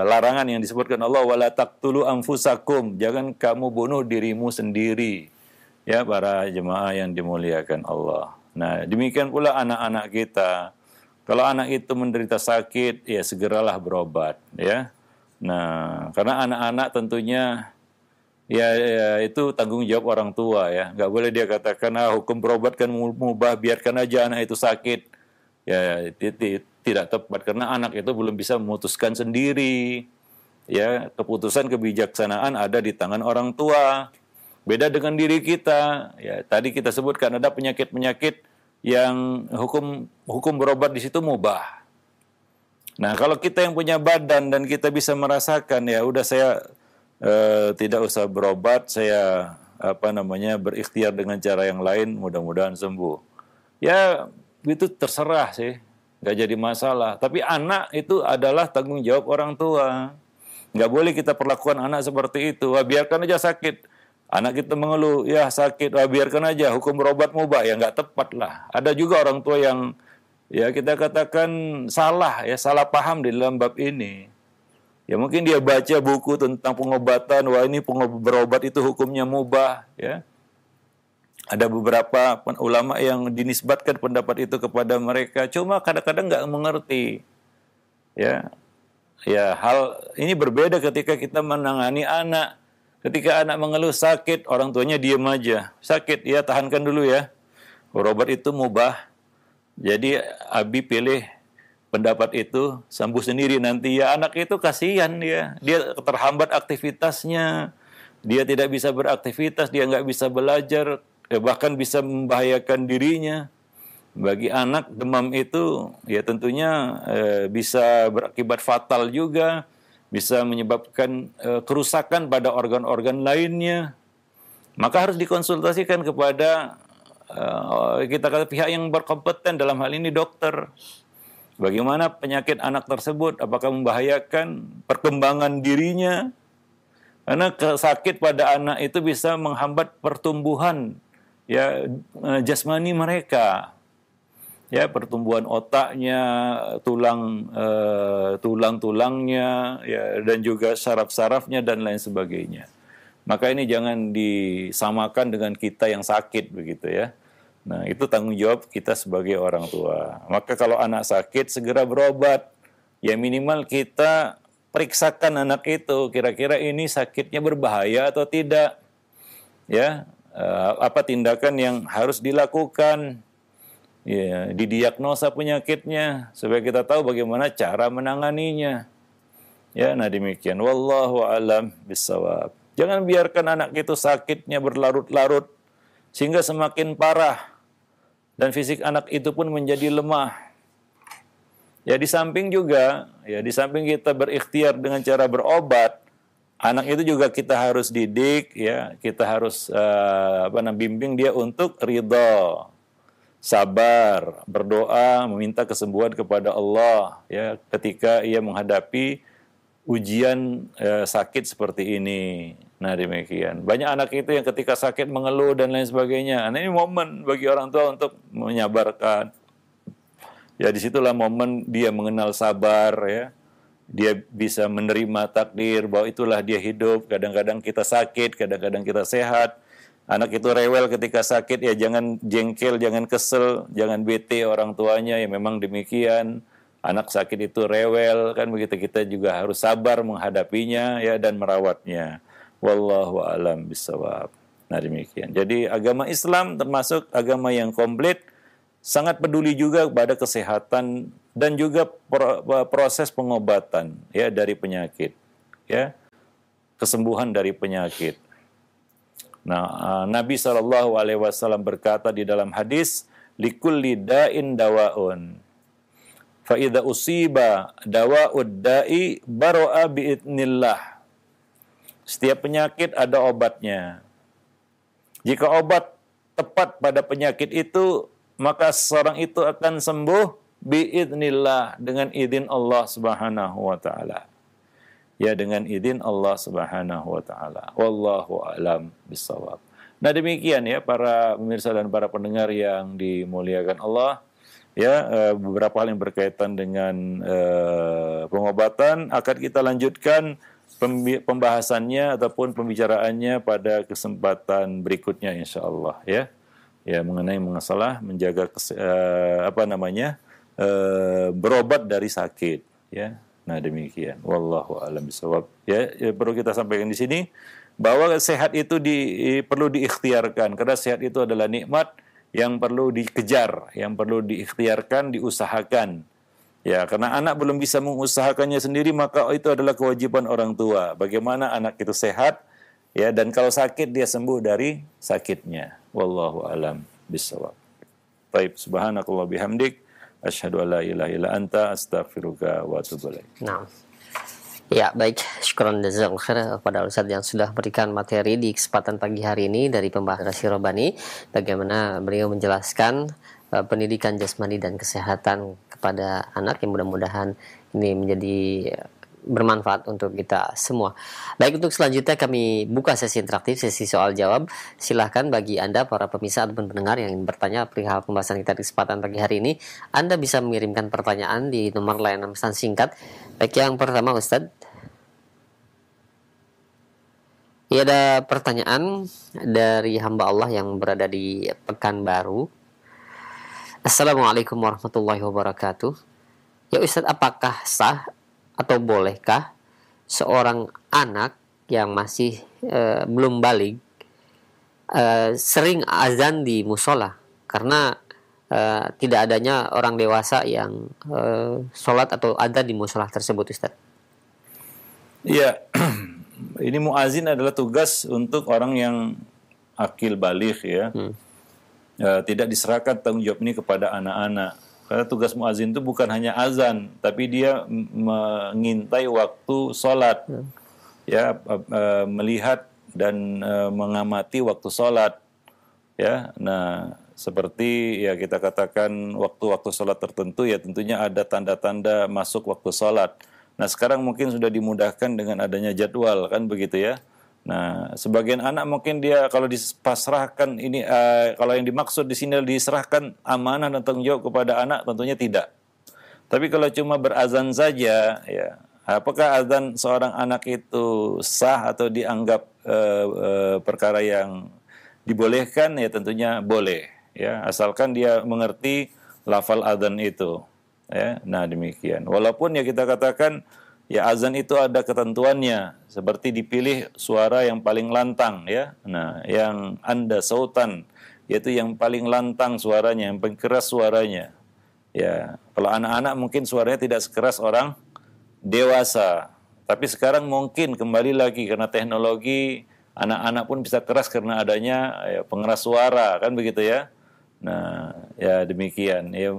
larangan yang disebutkan Allah, wala taqtulu anfusakum, jangan kamu bunuh dirimu sendiri. Ya, para jemaah yang dimuliakan Allah. Nah, demikian pula anak-anak kita. Kalau anak itu menderita sakit, ya segeralah berobat, ya. Nah, karena anak-anak tentunya ya itu tanggung jawab orang tua, ya. Nggak boleh dia katakan, hukum berobat kan mubah, biarkan aja anak itu sakit. Ya, tidak tepat, karena anak itu belum bisa memutuskan sendiri. Ya, keputusan kebijaksanaan ada di tangan orang tua. Beda dengan diri kita. Ya, tadi kita sebutkan ada penyakit-penyakit yang hukum berobat di situ mubah. Nah, kalau kita yang punya badan dan kita bisa merasakan, ya udah saya tidak usah berobat, saya berikhtiar dengan cara yang lain, mudah-mudahan sembuh. Ya, itu terserah sih, nggak jadi masalah. Tapi anak itu adalah tanggung jawab orang tua. Nggak boleh kita perlakukan anak seperti itu. Wah, biarkan aja sakit. Anak kita mengeluh, ya sakit, biarkan aja, hukum berobat mubah, ya nggak tepat lah. Ada juga orang tua yang, ya kita katakan salah paham di dalam bab ini. Ya mungkin dia baca buku tentang pengobatan, wah ini berobat itu hukumnya mubah, ya. Ada beberapa ulama yang dinisbatkan pendapat itu kepada mereka, cuma kadang-kadang nggak mengerti. Ya, hal ini berbeda ketika kita menangani anak. Ketika anak mengeluh sakit, orang tuanya diam aja. Sakit, ya tahankan dulu ya. Berobat itu mubah. Jadi Abi pilih pendapat itu, sembuh sendiri nanti. Ya anak itu kasihan dia. Dia terhambat aktivitasnya. Dia tidak bisa beraktivitas, dia nggak bisa belajar, bahkan bisa membahayakan dirinya. Bagi anak, demam itu ya tentunya bisa berakibat fatal juga. Bisa menyebabkan kerusakan pada organ-organ lainnya. Maka harus dikonsultasikan kepada kita kata pihak yang berkompeten, dalam hal ini dokter. Bagaimana penyakit anak tersebut, apakah membahayakan perkembangan dirinya? Karena sakit pada anak itu bisa menghambat pertumbuhan ya jasmani mereka. Ya, pertumbuhan otaknya, tulang-tulangnya, ya, dan juga saraf-sarafnya dan lain sebagainya. Maka ini jangan disamakan dengan kita yang sakit begitu ya. Nah, itu tanggung jawab kita sebagai orang tua. Maka kalau anak sakit segera berobat. Ya minimal kita periksakan anak itu, kira-kira ini sakitnya berbahaya atau tidak. Ya, apa tindakan yang harus dilakukan? Ya, didiagnosa penyakitnya supaya kita tahu bagaimana cara menanganinya. Ya, nah demikian. Wallahu a'lam bishawab. Jangan biarkan anak itu sakitnya berlarut-larut sehingga semakin parah dan fisik anak itu pun menjadi lemah. Ya di samping kita berikhtiar dengan cara berobat, anak itu juga kita harus didik, ya, kita harus bimbing dia untuk ridha, sabar, berdoa, meminta kesembuhan kepada Allah ya ketika ia menghadapi ujian sakit seperti ini. Nah demikian. Banyak anak itu yang ketika sakit mengeluh dan lain sebagainya. Nah ini momen bagi orang tua untuk menyabarkan. Ya disitulah momen dia mengenal sabar ya. dia bisa menerima takdir bahwa itulah dia hidup. Kadang-kadang kita sakit, kadang-kadang kita sehat. Anak itu rewel ketika sakit, ya jangan jengkel, jangan kesel, jangan bete orang tuanya, ya memang demikian. Anak sakit itu rewel, kan begitu, kita juga harus sabar menghadapinya ya dan merawatnya. Wallahu a'lam bishawab. Nah demikian. Jadi agama Islam termasuk agama yang komplit, sangat peduli juga pada kesehatan dan juga proses pengobatan ya dari penyakit, ya kesembuhan dari penyakit. Nah, Nabi SAW berkata di dalam hadis, likulli da'in dawaun, fa idza usiba dawa'ud da'i baro'a bi'idnillah. Setiap penyakit ada obatnya. Jika obat tepat pada penyakit itu, maka seorang itu akan sembuh bi'idnillah, dengan izin Allah Subhanahu wa taala. Ya, dengan izin Allah Subhanahu wa taala. Wallahu a'lam bishawab. Nah, demikian ya para pemirsa dan para pendengar yang dimuliakan Allah. Ya, beberapa hal yang berkaitan dengan pengobatan akan kita lanjutkan pembahasannya ataupun pembicaraannya pada kesempatan berikutnya insyaallah ya. Ya, mengenai masalah menjaga berobat dari sakit ya. Nah demikian, wallahu a'lam bishawab. Ya, perlu kita sampaikan di sini bahwa sehat itu perlu diikhtiarkan, karena sehat itu adalah nikmat yang perlu dikejar, yang perlu diikhtiarkan, diusahakan. Ya, karena anak belum bisa mengusahakannya sendiri, maka itu adalah kewajiban orang tua. Bagaimana anak itu sehat ya, dan kalau sakit dia sembuh dari sakitnya. Wallahu a'lam bishawab. Baik, subhanakallah bihamdik, asyhadu an la ilaha illa anta, astaghfiruka wa atubu ilaik. Nah. Ya, baik. Syukran jazakallahu khair kepada Ustaz yang sudah memberikan materi di kesempatan pagi hari ini dari pembahasan Rasyid Rabbani, bagaimana beliau menjelaskan pendidikan jasmani dan kesehatan kepada anak, yang mudah-mudahan ini menjadi bermanfaat untuk kita semua. Baik, untuk selanjutnya kami buka sesi interaktif, sesi soal jawab. Silahkan bagi Anda para pemirsa ataupun pendengar yang ingin bertanya perihal pembahasan kita di kesempatan pagi hari ini, Anda bisa mengirimkan pertanyaan di nomor layanan pesan singkat. Baik, yang pertama Ustadz, ya, ada pertanyaan dari hamba Allah yang berada di Pekanbaru. Assalamualaikum warahmatullahi wabarakatuh. Ya Ustadz, apakah sah atau bolehkah seorang anak yang masih belum baligh sering azan di musola karena tidak adanya orang dewasa yang sholat atau azan di musola tersebut, Ustaz? Iya, ini muazin adalah tugas untuk orang yang akil baligh ya. Tidak diserahkan tanggung jawab ini kepada anak-anak. Karena tugas muazin itu bukan hanya azan, tapi dia mengintai waktu sholat, ya, melihat dan mengamati waktu sholat, ya. Nah, seperti ya kita katakan waktu-waktu sholat tertentu, ya tentunya ada tanda-tanda masuk waktu sholat. Nah, sekarang mungkin sudah dimudahkan dengan adanya jadwal, kan begitu ya. Nah, sebagian anak mungkin dia kalau dipasrahkan ini, kalau yang dimaksud di sini diserahkan amanah dan tanggung jawab kepada anak, tentunya tidak. Tapi kalau cuma berazan saja, ya, apakah azan seorang anak itu sah atau dianggap perkara yang dibolehkan? Ya tentunya boleh, ya, asalkan dia mengerti lafal azan itu, ya. Nah demikian. Walaupun ya kita katakan, ya azan itu ada ketentuannya, seperti dipilih suara yang paling lantang ya. Nah, yang anda sautan, yaitu yang paling lantang suaranya, yang paling keras suaranya. Ya, kalau anak-anak mungkin suaranya tidak sekeras orang dewasa. Tapi sekarang mungkin kembali lagi karena teknologi, anak-anak pun bisa keras karena adanya ya, pengeras suara, kan begitu ya. Nah, ya demikian. Ya,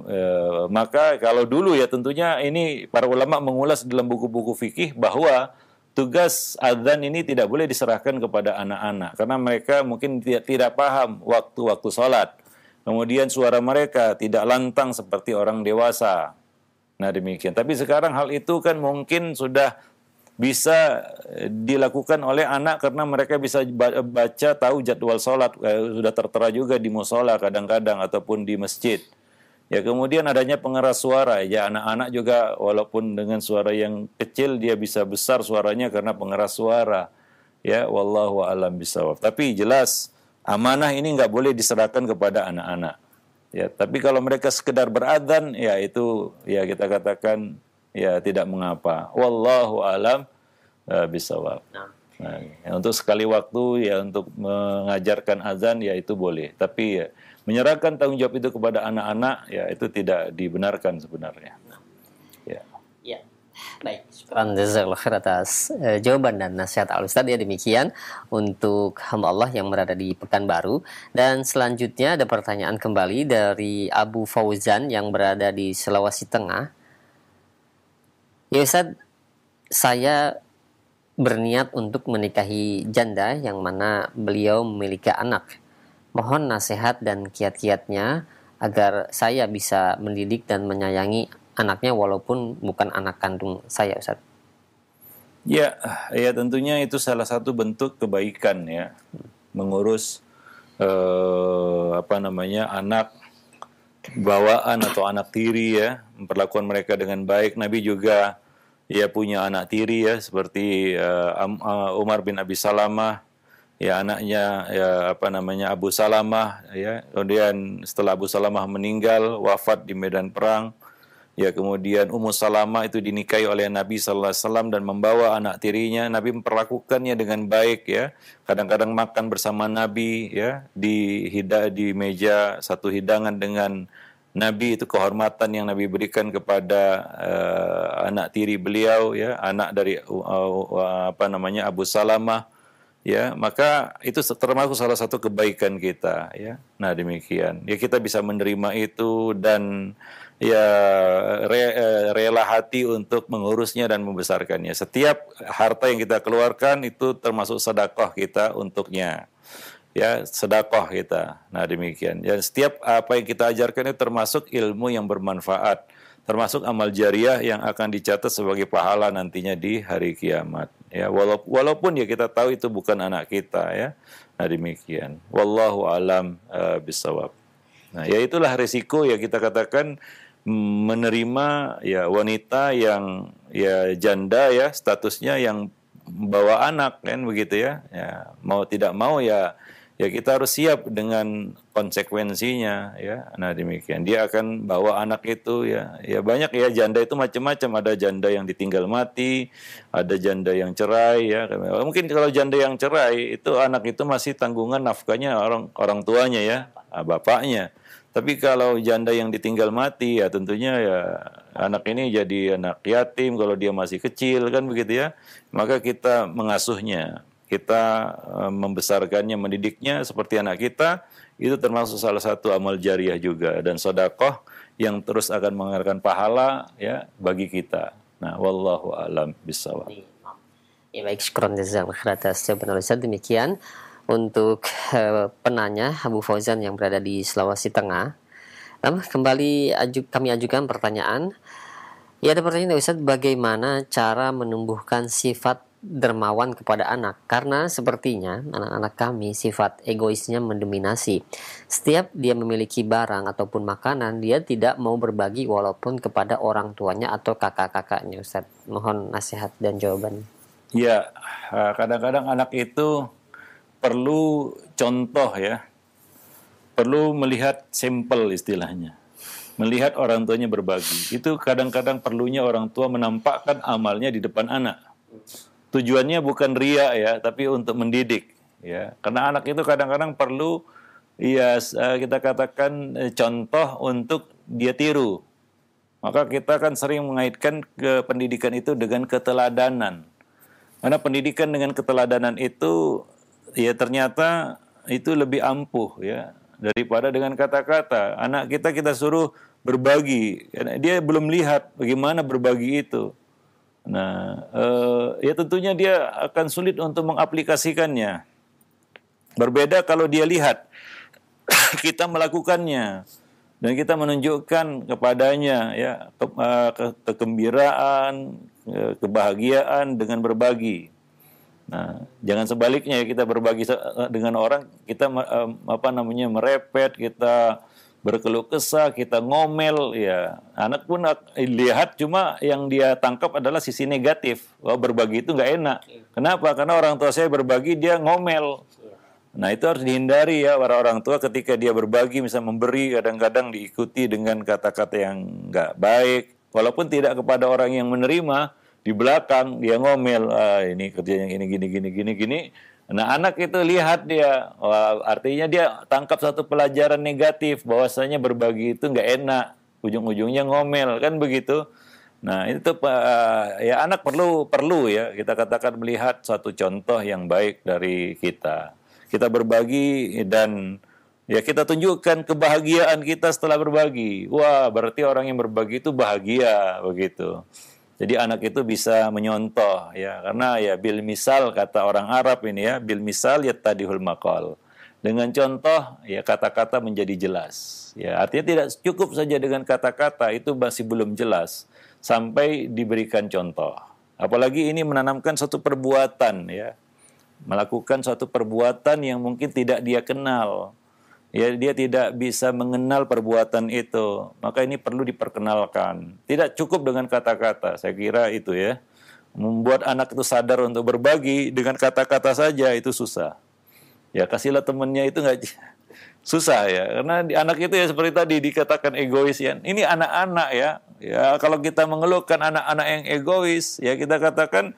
maka kalau dulu ya tentunya ini para ulama mengulas dalam buku-buku fikih bahwa tugas azan ini tidak boleh diserahkan kepada anak-anak karena mereka mungkin tidak paham waktu-waktu sholat. Kemudian suara mereka tidak lantang seperti orang dewasa. Nah demikian. Tapi sekarang hal itu kan mungkin sudah bisa dilakukan oleh anak karena mereka bisa baca, tahu jadwal sholat, sudah tertera juga di musola kadang-kadang ataupun di masjid. Ya, kemudian adanya pengeras suara. Ya, anak-anak juga walaupun dengan suara yang kecil dia bisa besar suaranya karena pengeras suara. Ya, wallahu a'lam bishawab. Tapi jelas amanah ini nggak boleh diserahkan kepada anak-anak. Ya, tapi kalau mereka sekedar beradzan, ya itu ya kita katakan ya tidak mengapa. Wallahu a'lam bishawab. Nah, ya, untuk sekali waktu ya untuk mengajarkan azan ya itu boleh. Tapi ya menyerahkan tanggung jawab itu kepada anak-anak ya itu tidak dibenarkan sebenarnya. Ya. Ya, baik. Syukran jazakallahu khair atas jawaban dan nasihat Al-Ustaz ya, demikian untuk hamba Allah yang berada di Pekanbaru. Dan selanjutnya ada pertanyaan kembali dari Abu Fauzan yang berada di Sulawesi Tengah. Ya Ustaz, saya berniat untuk menikahi janda yang mana beliau memiliki anak. Mohon nasihat dan kiat-kiatnya agar saya bisa mendidik dan menyayangi anaknya walaupun bukan anak kandung saya, Ustaz. Ya, ya tentunya itu salah satu bentuk kebaikan ya, mengurus anak bawaan atau anak tiri ya, memperlakukan mereka dengan baik. Nabi juga ya punya anak tiri ya, seperti Umar bin Abi Salamah. Ya anaknya ya Abu Salamah ya, kemudian setelah Abu Salamah meninggal wafat di medan perang ya, kemudian Ummu Salamah itu dinikahi oleh Nabi sallallahu alaihi wasallam dan membawa anak tirinya. Nabi memperlakukannya dengan baik ya, kadang-kadang makan bersama Nabi ya, di meja satu hidangan dengan Nabi. Itu kehormatan yang Nabi berikan kepada anak tiri beliau ya, anak dari Abu Salamah. Ya, maka itu termasuk salah satu kebaikan kita ya. Nah, demikian. Ya kita bisa menerima itu dan ya rela hati untuk mengurusnya dan membesarkannya. Setiap harta yang kita keluarkan itu termasuk sedekah kita untuknya. Ya, sedekah kita. Nah, demikian. Ya, setiap apa yang kita ajarkan itu termasuk ilmu yang bermanfaat, termasuk amal jariah yang akan dicatat sebagai pahala nantinya di hari kiamat. Ya, walaupun ya kita tahu itu bukan anak kita ya. Nah, demikian. Wallahu alam bisawab. Nah, ya itulah risiko ya kita katakan menerima ya wanita yang ya janda ya, statusnya yang bawa anak kan begitu ya. Ya, mau tidak mau ya kita harus siap dengan konsekuensinya ya. Nah, demikian. Dia akan bawa anak itu ya. Ya banyak ya, janda itu macam-macam. Ada janda yang ditinggal mati, ada janda yang cerai ya. Mungkin kalau janda yang cerai itu anak itu masih tanggungan nafkahnya orang tuanya ya, bapaknya. Tapi kalau janda yang ditinggal mati ya tentunya ya anak ini jadi anak yatim kalau dia masih kecil kan begitu ya. Maka kita mengasuhnya, kita membesarkannya, mendidiknya seperti anak kita, itu termasuk salah satu amal jariah juga dan sedekah yang terus akan mengantarkan pahala ya bagi kita. Nah, wallahu a'lam bishawab. Ya, baik, syukran jazakallahu khair atas jawaban Ustaz. Demikian untuk penanya Abu Fauzan yang berada di Sulawesi Tengah. Kembali kami ajukan pertanyaan. Ya, ada pertanyaan Ustaz, bagaimana cara menumbuhkan sifat dermawan kepada anak? Karena sepertinya anak-anak kami sifat egoisnya mendominasi. Setiap dia memiliki barang ataupun makanan, dia tidak mau berbagi walaupun kepada orang tuanya atau kakak-kakaknya. Ustaz, mohon nasihat dan jawaban. Ya, kadang-kadang anak itu perlu contoh ya, perlu melihat sampel istilahnya, melihat orang tuanya berbagi. Itu kadang-kadang perlunya orang tua menampakkan amalnya di depan anak. Tujuannya bukan ria ya, tapi untuk mendidik ya. Karena anak itu kadang-kadang perlu ya kita katakan contoh untuk dia tiru. Maka kita kan sering mengaitkan ke pendidikan itu dengan keteladanan. Karena pendidikan dengan keteladanan itu ya ternyata itu lebih ampuh ya daripada dengan kata-kata. Anak kita suruh berbagi, dia belum lihat bagaimana berbagi itu. Nah, ya tentunya dia akan sulit untuk mengaplikasikannya. Berbeda kalau dia lihat kita melakukannya dan kita menunjukkan kepadanya ya kegembiraan, kebahagiaan dengan berbagi. Nah, jangan sebaliknya ya, kita berbagi dengan orang kita merepet, kita berkeluh kesah, kita ngomel, ya anak pun lihat cuma yang dia tangkap adalah sisi negatif. Wah, berbagi itu nggak enak. Kenapa? Karena orang tua saya berbagi, dia ngomel. Nah, itu harus dihindari ya para orang tua ketika dia berbagi, misalnya memberi, kadang-kadang diikuti dengan kata-kata yang nggak baik. Walaupun tidak kepada orang yang menerima, di belakang dia ngomel, ini kerjanya gini. Nah, anak itu lihat dia, wah, artinya dia tangkap satu pelajaran negatif, bahwasanya berbagi itu nggak enak, ujung-ujungnya ngomel, kan begitu. Nah, itu ya anak perlu ya, kita katakan melihat satu contoh yang baik dari kita. Kita berbagi dan ya kita tunjukkan kebahagiaan kita setelah berbagi. Wah, berarti orang yang berbagi itu bahagia, begitu. Jadi anak itu bisa menyontoh ya, karena ya bil misal kata orang Arab ini ya, bil misal yattadihul maqal. Dengan contoh ya kata-kata menjadi jelas. Ya, artinya tidak cukup saja dengan kata-kata, itu masih belum jelas sampai diberikan contoh. Apalagi ini menanamkan satu perbuatan ya. Melakukan suatu perbuatan yang mungkin tidak dia kenal. Ya, dia tidak bisa mengenal perbuatan itu. Maka ini perlu diperkenalkan. Tidak cukup dengan kata-kata. Saya kira itu ya. Membuat anak itu sadar untuk berbagi dengan kata-kata saja itu susah. Ya, kasihlah temannya itu nggak susah ya. Karena anak itu ya seperti tadi dikatakan egois ya. Ini anak-anak ya. Ya, kalau kita mengeluhkan anak-anak yang egois, ya kita katakan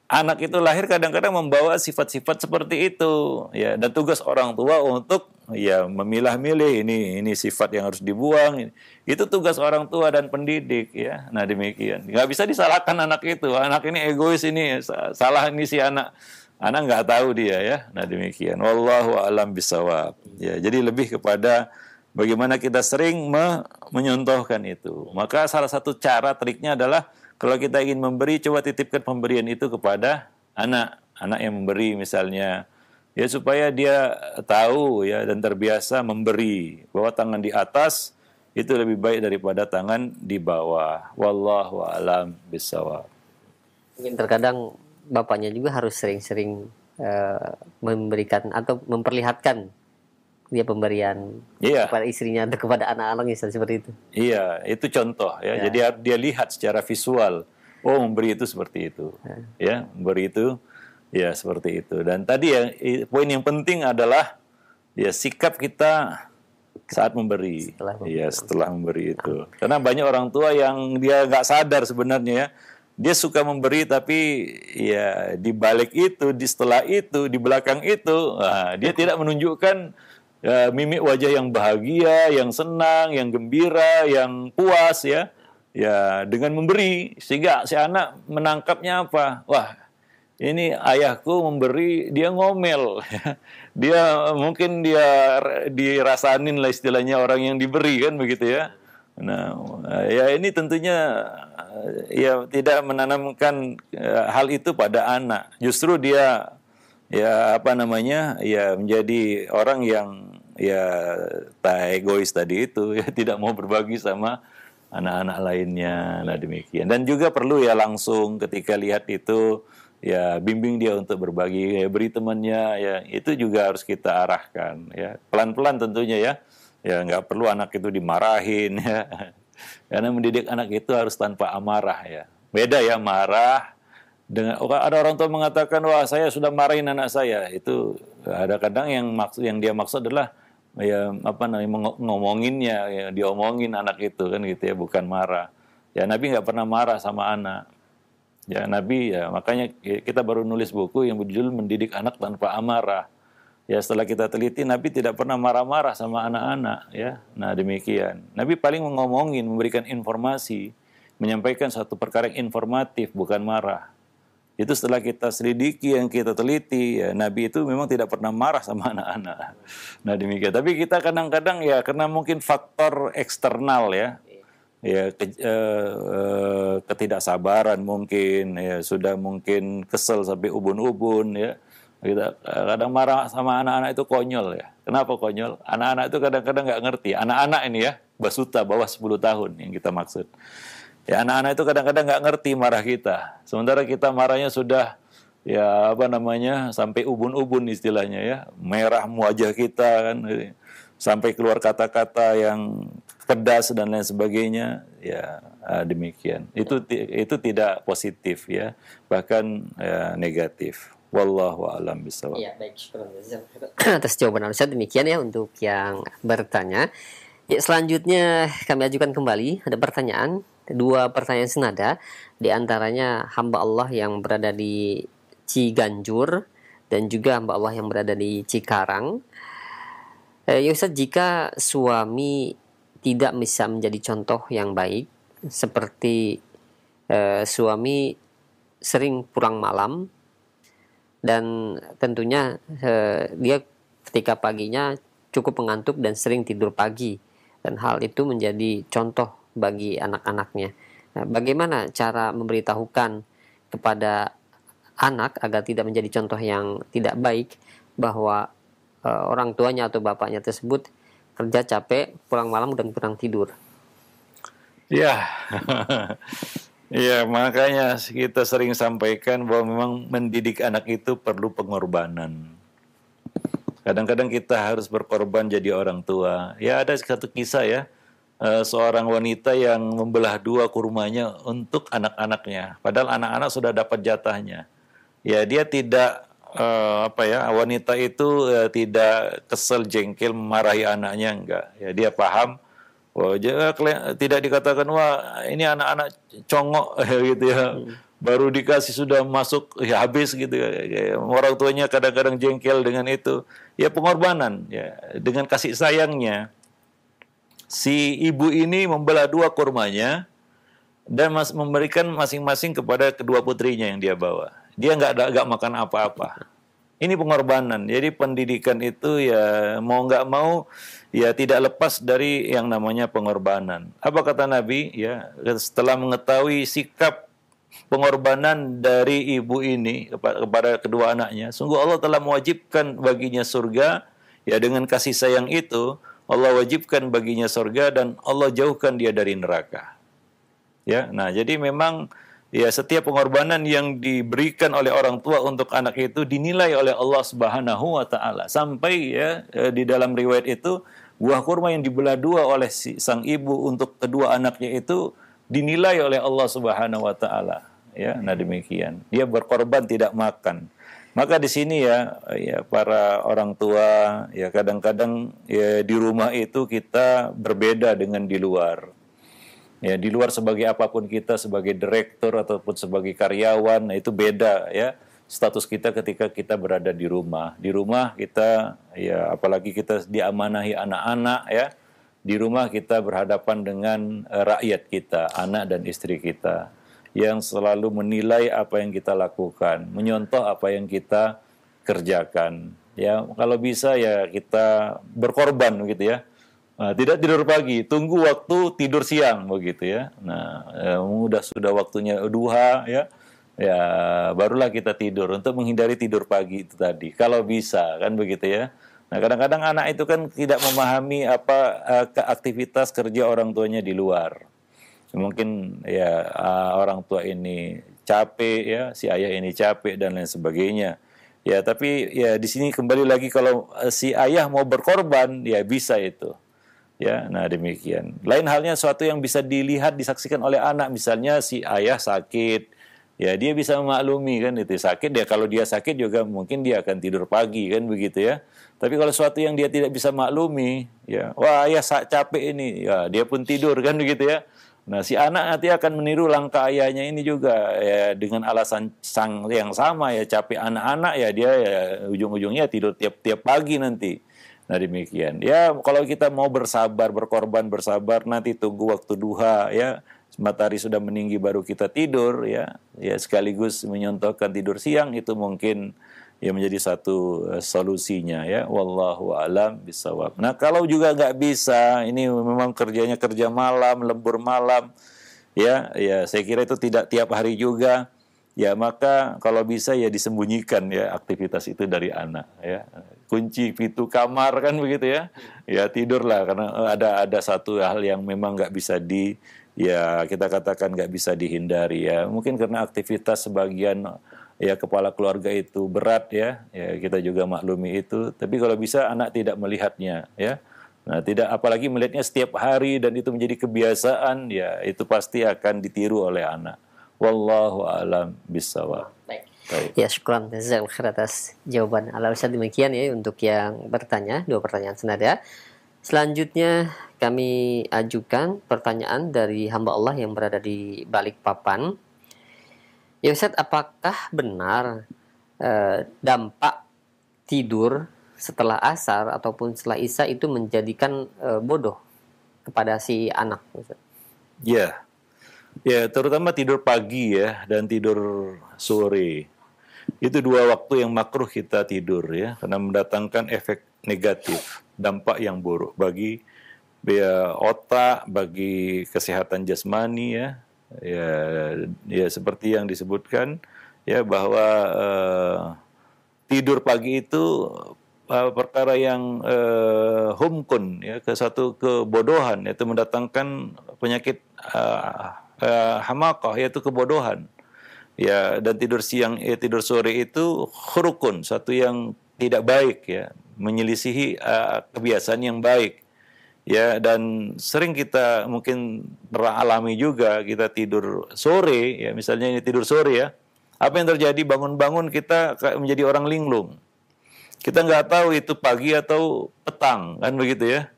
anak itu lahir kadang-kadang membawa sifat-sifat seperti itu, ya. Dan tugas orang tua untuk ya memilah-milih ini sifat yang harus dibuang. Itu tugas orang tua dan pendidik, ya. Nah demikian. Nggak bisa disalahkan anak itu. Anak ini egois ini, salah ini si anak. Anak nggak tahu dia, ya. Nah demikian. Wallahu a'lam bishawab. Ya, jadi lebih kepada bagaimana kita sering menyontohkan itu. Maka salah satu cara triknya adalah kalau kita ingin memberi, coba titipkan pemberian itu kepada anak yang memberi misalnya, ya supaya dia tahu ya dan terbiasa memberi, bahwa tangan di atas itu lebih baik daripada tangan di bawah. Wallahu a'lam bishawab. Mungkin terkadang bapaknya juga harus sering-sering memberikan atau memperlihatkan dia pemberian kepada istrinya atau kepada anak-anaknya seperti itu. Iya, itu contoh ya. Jadi dia lihat secara visual, oh memberi itu seperti itu. Ya, memberi itu ya seperti itu. Dan tadi ya poin yang penting adalah ya sikap kita saat memberi. Setelah memberi itu. Karena banyak orang tua yang dia nggak sadar sebenarnya ya. Dia suka memberi tapi ya di balik itu, setelah itu, di belakang itu, dia tidak menunjukkan mimik wajah yang bahagia, yang senang, yang gembira, yang puas ya. Ya, dengan memberi sehingga si anak menangkapnya apa? Wah, ini ayahku memberi, dia ngomel. Dia mungkin dirasanin lah istilahnya orang yang diberi kan begitu ya. Nah, ya ini tentunya ya tidak menanamkan hal itu pada anak. Justru dia ya menjadi orang yang ya egois tadi itu ya, tidak mau berbagi sama anak-anak lainnya. Nah demikian. Dan juga perlu ya langsung ketika lihat itu ya bimbing dia untuk berbagi, ya, beri temannya ya, itu juga harus kita arahkan ya, pelan-pelan tentunya ya. Ya nggak perlu anak itu dimarahin ya. Karena mendidik anak itu harus tanpa amarah ya. Beda ya marah dengan ada orang tua mengatakan wah saya sudah marahin anak saya, itu ada kadang yang dia maksud adalah ya ngomonginnya ya, diomongin anak itu kan gitu ya, bukan marah. Ya Nabi nggak pernah marah sama anak. Ya Nabi ya makanya kita baru nulis buku yang berjudul Mendidik Anak Tanpa Amarah. Ya setelah kita teliti Nabi tidak pernah marah-marah sama anak-anak ya. Nah demikian. Nabi paling ngomongin, memberikan informasi, menyampaikan satu perkara yang informatif, bukan marah. Itu setelah kita selidiki, yang kita teliti, ya, Nabi itu memang tidak pernah marah sama anak-anak. Nah demikian. Tapi kita kadang-kadang ya karena mungkin faktor eksternal ya, ketidaksabaran mungkin, ya sudah mungkin kesel sampai ubun-ubun ya. Kita kadang marah sama anak-anak itu konyol ya. Kenapa konyol? Anak-anak itu kadang-kadang nggak ngerti. Anak-anak ini ya, basuta bawah 10 tahun yang kita maksud. Ya anak-anak itu kadang-kadang nggak ngerti marah kita. Sementara kita marahnya sudah ya sampai ubun-ubun istilahnya ya. Merah wajah kita kan. sampai keluar kata-kata yang pedas dan lain sebagainya, ya demikian. Itu tidak positif ya, bahkan negatif. Wallahu a'lam bishawab. Ya, baik, atas jawaban Ustaz. Demikian ya untuk yang bertanya. Ya, selanjutnya kami ajukan kembali ada pertanyaan, dua pertanyaan senada, di antaranya hamba Allah yang berada di Ciganjur dan juga hamba Allah yang berada di Cikarang. Ya Ustaz, jika suami tidak bisa menjadi contoh yang baik, seperti suami sering pulang malam dan tentunya dia ketika paginya cukup mengantuk dan sering tidur pagi, dan hal itu menjadi contoh bagi anak-anaknya. Nah, bagaimana cara memberitahukan kepada anak agar tidak menjadi contoh yang tidak baik bahwa orang tuanya atau bapaknya tersebut kerja capek, pulang malam dan kurang tidur? Ya, ya makanya kita sering sampaikan bahwa memang mendidik anak itu perlu pengorbanan. Kadang-kadang kita harus berkorban jadi orang tua. Ya ada satu kisah ya, seorang wanita yang membelah dua kurmanya untuk anak-anaknya. Padahal anak-anak sudah dapat jatahnya. Ya dia tidak wanita itu tidak kesel jengkel memarahi anaknya, enggak. Ya dia paham. Wah, tidak dikatakan wah ini anak-anak congok gitu ya. Baru dikasih sudah masuk ya habis gitu ya. Orang tuanya kadang-kadang jengkel dengan itu. Ya pengorbanan ya, dengan kasih sayangnya si ibu ini membelah dua kurmanya dan memberikan masing-masing kepada kedua putrinya yang dia bawa. Dia nggak makan apa-apa. Ini pengorbanan. Jadi pendidikan itu ya mau nggak mau ya tidak lepas dari yang namanya pengorbanan. Apa kata Nabi? Ya setelah mengetahui sikap pengorbanan dari ibu ini kepada kedua anaknya, sungguh Allah telah mewajibkan baginya surga. Ya dengan kasih sayang itu Allah wajibkan baginya surga dan Allah jauhkan dia dari neraka. Ya, nah jadi memang ya setiap pengorbanan yang diberikan oleh orang tua untuk anak itu dinilai oleh Allah Subhanahu wa taala. Sampai ya di dalam riwayat itu buah kurma yang dibelah dua oleh sang ibu untuk kedua anaknya itu dinilai oleh Allah Subhanahu wa taala. Ya, nah demikian. Dia berkorban tidak makan. Maka di sini ya para orang tua ya kadang-kadang ya di rumah itu kita berbeda dengan di luar. Ya, di luar sebagai apapun kita, sebagai direktur ataupun sebagai karyawan, nah itu beda ya status kita ketika kita berada di rumah. Di rumah kita ya apalagi kita diamanahi anak-anak ya. Di rumah kita berhadapan dengan rakyat kita, anak dan istri kita yang selalu menilai apa yang kita lakukan, menyontoh apa yang kita kerjakan. Ya, kalau bisa ya kita berkorban begitu ya. Nah, tidak tidur pagi, tunggu waktu tidur siang begitu ya. Nah, sudah waktunya duha ya. Ya, barulah kita tidur untuk menghindari tidur pagi itu tadi. Kalau bisa kan begitu ya. Nah, kadang-kadang anak itu kan tidak memahami apa aktivitas kerja orang tuanya di luar. Mungkin ya orang tua ini capek ya, si ayah ini capek dan lain sebagainya. Ya, tapi ya di sini kembali lagi kalau si ayah mau berkorban ya bisa itu. Ya, nah demikian. Lain halnya suatu yang bisa dilihat, disaksikan oleh anak, misalnya si ayah sakit. Ya, dia bisa memaklumi kan itu sakit dia, kalau dia sakit juga mungkin dia akan tidur pagi kan begitu ya. Tapi kalau suatu yang dia tidak bisa maklumi, ya, wah ayah capek ini, ya dia pun tidur kan begitu ya. Nah, si anak nanti akan meniru langkah ayahnya ini juga ya dengan alasan yang sama ya, capek anak-anak ya dia ya ujung-ujungnya tidur tiap pagi nanti. Nah, demikian. Ya, kalau kita mau bersabar, berkorban, bersabar, nanti tunggu waktu duha ya. Matahari sudah meninggi baru kita tidur ya. Ya sekaligus menyontohkan tidur siang itu mungkin ya menjadi satu solusinya ya. Wallahu a'lam bishawab. Nah, kalau juga nggak bisa, ini memang kerjanya kerja malam, lembur malam. Ya, saya kira itu tidak tiap hari juga. Ya, maka kalau bisa ya disembunyikan ya aktivitas itu dari anak ya. Kunci pintu kamar kan begitu ya. Ya tidurlah karena ada satu hal yang memang nggak bisa ya kita katakan nggak bisa dihindari ya. Mungkin karena aktivitas sebagian ya kepala keluarga itu berat ya kita juga maklumi itu. Tapi kalau bisa anak tidak melihatnya ya. Nah, tidak apalagi melihatnya setiap hari dan itu menjadi kebiasaan, ya itu pasti akan ditiru oleh anak. Wallahu a'lam bishawab. Baik. Baik. Ya, syukran jazakallahu khair atas jawaban Ala Ustaz. Demikian ya untuk yang bertanya, 2 pertanyaan senada. Selanjutnya kami ajukan pertanyaan dari hamba Allah yang berada di Balikpapan. Ya Ustaz, apakah benar dampak tidur setelah asar ataupun setelah isya itu menjadikan bodoh kepada si anak? Ustaz? Ya, ya terutama tidur pagi ya dan tidur sore. Itu 2 waktu yang makruh kita tidur ya, karena mendatangkan efek negatif, dampak yang buruk bagi otak, bagi kesehatan jasmani ya. Ya seperti yang disebutkan ya bahwa tidur pagi itu perkara yang humkun ya, satu kebodohan, yaitu mendatangkan penyakit hamakah, yaitu kebodohan. Ya, dan tidur siang tidur sore itu khurukun, satu yang tidak baik ya, menyelisihi kebiasaan yang baik. Ya, dan sering kita mungkin pernah alami juga, kita tidur sore ya, misalnya ini tidur sore ya, apa yang terjadi, bangun-bangun kita menjadi orang linglung, kita nggak tahu itu pagi atau petang, kan begitu ya.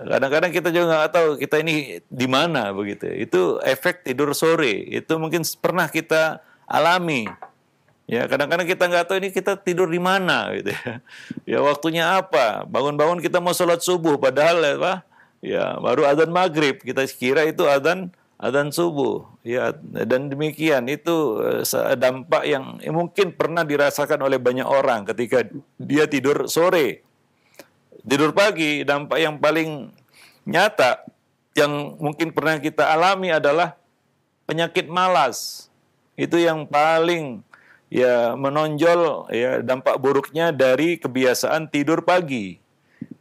Kadang-kadang kita juga nggak tahu kita ini di mana begitu. Itu efek tidur sore, itu mungkin pernah kita alami. Ya, kadang-kadang kita nggak tahu ini kita tidur di mana gitu ya. Ya waktunya apa? Bangun-bangun kita mau sholat subuh, padahal ya baru adzan maghrib. Kita kira itu adzan subuh. Ya, dan demikian itu dampak yang mungkin pernah dirasakan oleh banyak orang ketika dia tidur sore. Tidur pagi, dampak yang paling nyata yang mungkin pernah kita alami adalah penyakit malas. Itu yang paling ya menonjol ya dampak buruknya dari kebiasaan tidur pagi,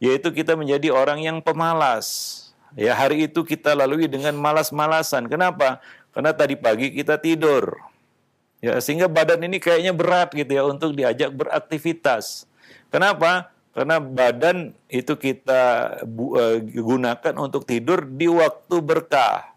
yaitu kita menjadi orang yang pemalas. Ya, hari itu kita lalui dengan malas-malasan. Kenapa? Karena tadi pagi kita tidur. Ya, sehingga badan ini kayaknya berat gitu ya untuk diajak beraktivitas. Kenapa? Karena badan itu kita gunakan untuk tidur di waktu berkah.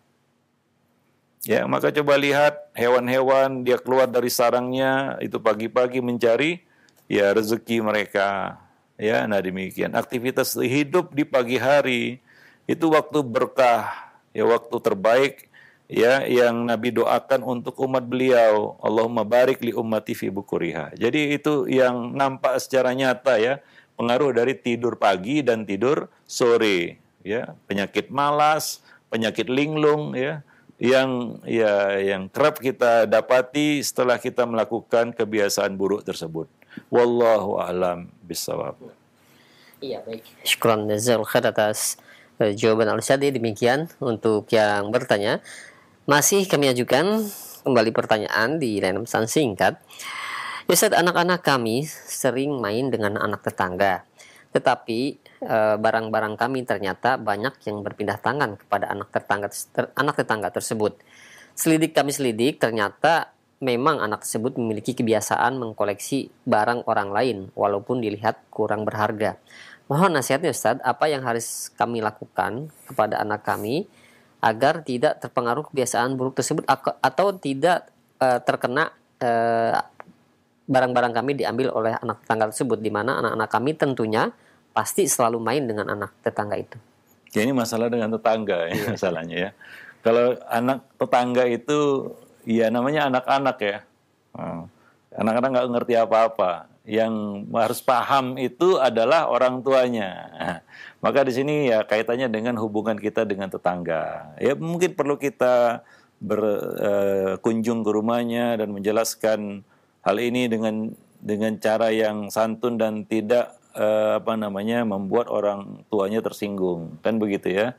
Ya, maka coba lihat hewan-hewan, dia keluar dari sarangnya itu pagi-pagi mencari ya rezeki mereka. Ya, nah demikian. Aktivitas hidup di pagi hari itu waktu berkah, ya waktu terbaik ya yang Nabi doakan untuk umat beliau. Allahumma barik li ummati fi bukuriha. Jadi itu yang nampak secara nyata ya, pengaruh dari tidur pagi dan tidur sore, ya, penyakit malas, penyakit linglung ya, yang kerap kita dapati setelah kita melakukan kebiasaan buruk tersebut. Wallahu a'lam bishawab. Iya, baik. Syukran jazakallahu khair atas jawaban Al-Ustadz. Demikian untuk yang bertanya. Masih kami ajukan kembali pertanyaan di layanan pesan singkat. Ustadz, anak-anak kami sering main dengan anak tetangga, tetapi barang-barang kami ternyata banyak yang berpindah tangan kepada anak tetangga tersebut. Kami selidik, ternyata memang anak tersebut memiliki kebiasaan mengkoleksi barang orang lain, walaupun dilihat kurang berharga. Mohon nasihatnya Ustadz, apa yang harus kami lakukan kepada anak kami agar tidak terpengaruh kebiasaan buruk tersebut atau tidak terkena barang-barang kami diambil oleh anak tetangga tersebut, di mana anak-anak kami tentunya pasti selalu main dengan anak tetangga itu. Ya, ini masalah dengan tetangga ya, masalahnya ya. Kalau anak tetangga itu ya namanya anak-anak ya. Anak-anak nggak ngerti apa-apa. Yang harus paham itu adalah orang tuanya. Maka di sini ya kaitannya dengan hubungan kita dengan tetangga. Ya mungkin perlu kita berkunjung ke rumahnya dan menjelaskan hal ini dengan cara yang santun dan tidak membuat orang tuanya tersinggung, kan begitu ya.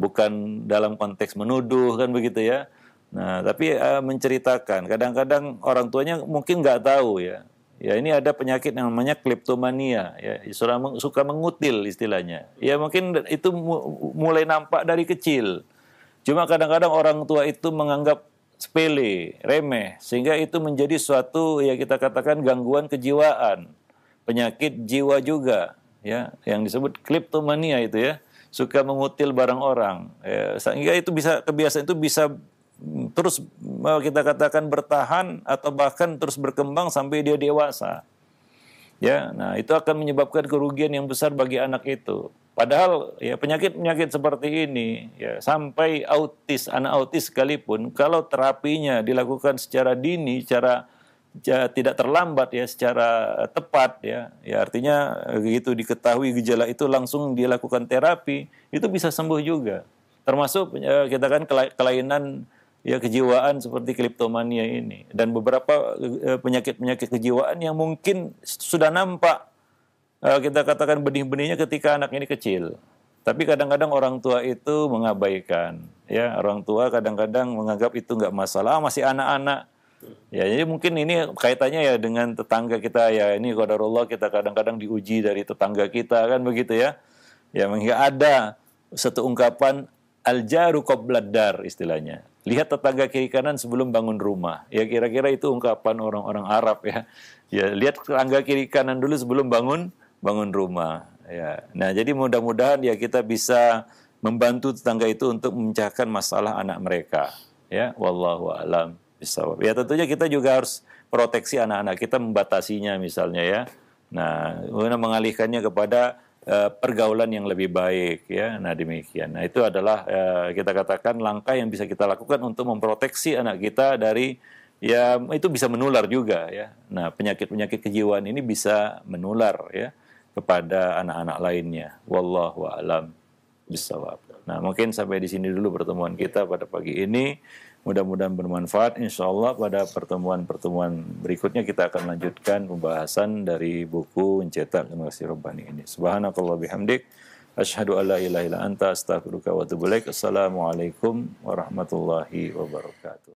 Bukan dalam konteks menuduh, kan begitu ya. Nah, tapi menceritakan. Kadang-kadang orang tuanya mungkin nggak tahu ya. Ya, ini ada penyakit yang namanya kleptomania ya, suka mengutil istilahnya. Ya mungkin itu mulai nampak dari kecil. Cuma kadang-kadang orang tua itu menganggap sepele, remeh, sehingga itu menjadi suatu ya kita katakan gangguan kejiwaan, penyakit jiwa juga. ya, yang disebut kleptomania itu ya, suka mengutil barang orang. Ya, sehingga itu bisa, kebiasaan itu bisa terus kita katakan bertahan atau bahkan terus berkembang sampai dia dewasa. Ya, nah itu akan menyebabkan kerugian yang besar bagi anak itu. Padahal ya penyakit-penyakit seperti ini ya sampai autis, anak autis sekalipun kalau terapinya dilakukan secara dini, tidak terlambat ya, secara tepat ya, ya artinya begitu diketahui gejala itu langsung dilakukan terapi, itu bisa sembuh juga. Termasuk kita kan kelainan ya kejiwaan seperti kleptomania ini dan beberapa penyakit-penyakit kejiwaan yang mungkin sudah nampak kita katakan benih-benihnya ketika anak ini kecil. Tapi kadang-kadang orang tua itu mengabaikan, ya orang tua kadang-kadang menganggap itu nggak masalah, masih anak-anak. Ya, jadi mungkin ini kaitannya ya dengan tetangga kita ya, ini qadarullah kita kadang-kadang diuji dari tetangga kita kan begitu ya. Ya mengingat ada satu ungkapan al-jaru qoblad dar istilahnya. Lihat tetangga kiri kanan sebelum bangun rumah. Ya kira-kira itu ungkapan orang-orang Arab ya. Ya lihat tetangga kiri kanan dulu sebelum bangun rumah. Ya. Nah, jadi mudah-mudahan ya kita bisa membantu tetangga itu untuk memecahkan masalah anak mereka. Ya, wallahu a'lam. Ya tentunya kita juga harus proteksi anak-anak kita, membatasinya misalnya ya. Nah, mengalihkannya kepada pergaulan yang lebih baik ya. Nah, demikian. Nah, itu adalah kita katakan langkah yang bisa kita lakukan untuk memproteksi anak kita dari ya itu bisa menular juga ya. Nah, penyakit-penyakit kejiwaan ini bisa menular ya kepada anak-anak lainnya. Wallahu a'lam bishawab. Nah, mungkin sampai di sini dulu pertemuan kita pada pagi ini. Mudah-mudahan bermanfaat. Insya Allah pada pertemuan-pertemuan berikutnya kita akan lanjutkan pembahasan dari buku Mencetak Generasi Rabbani ini. Subhanakallah bihamdik. Asyhadu an la ilaha illa anta astaghfiruka wa atubu ilaik. Assalamualaikum warahmatullahi wabarakatuh.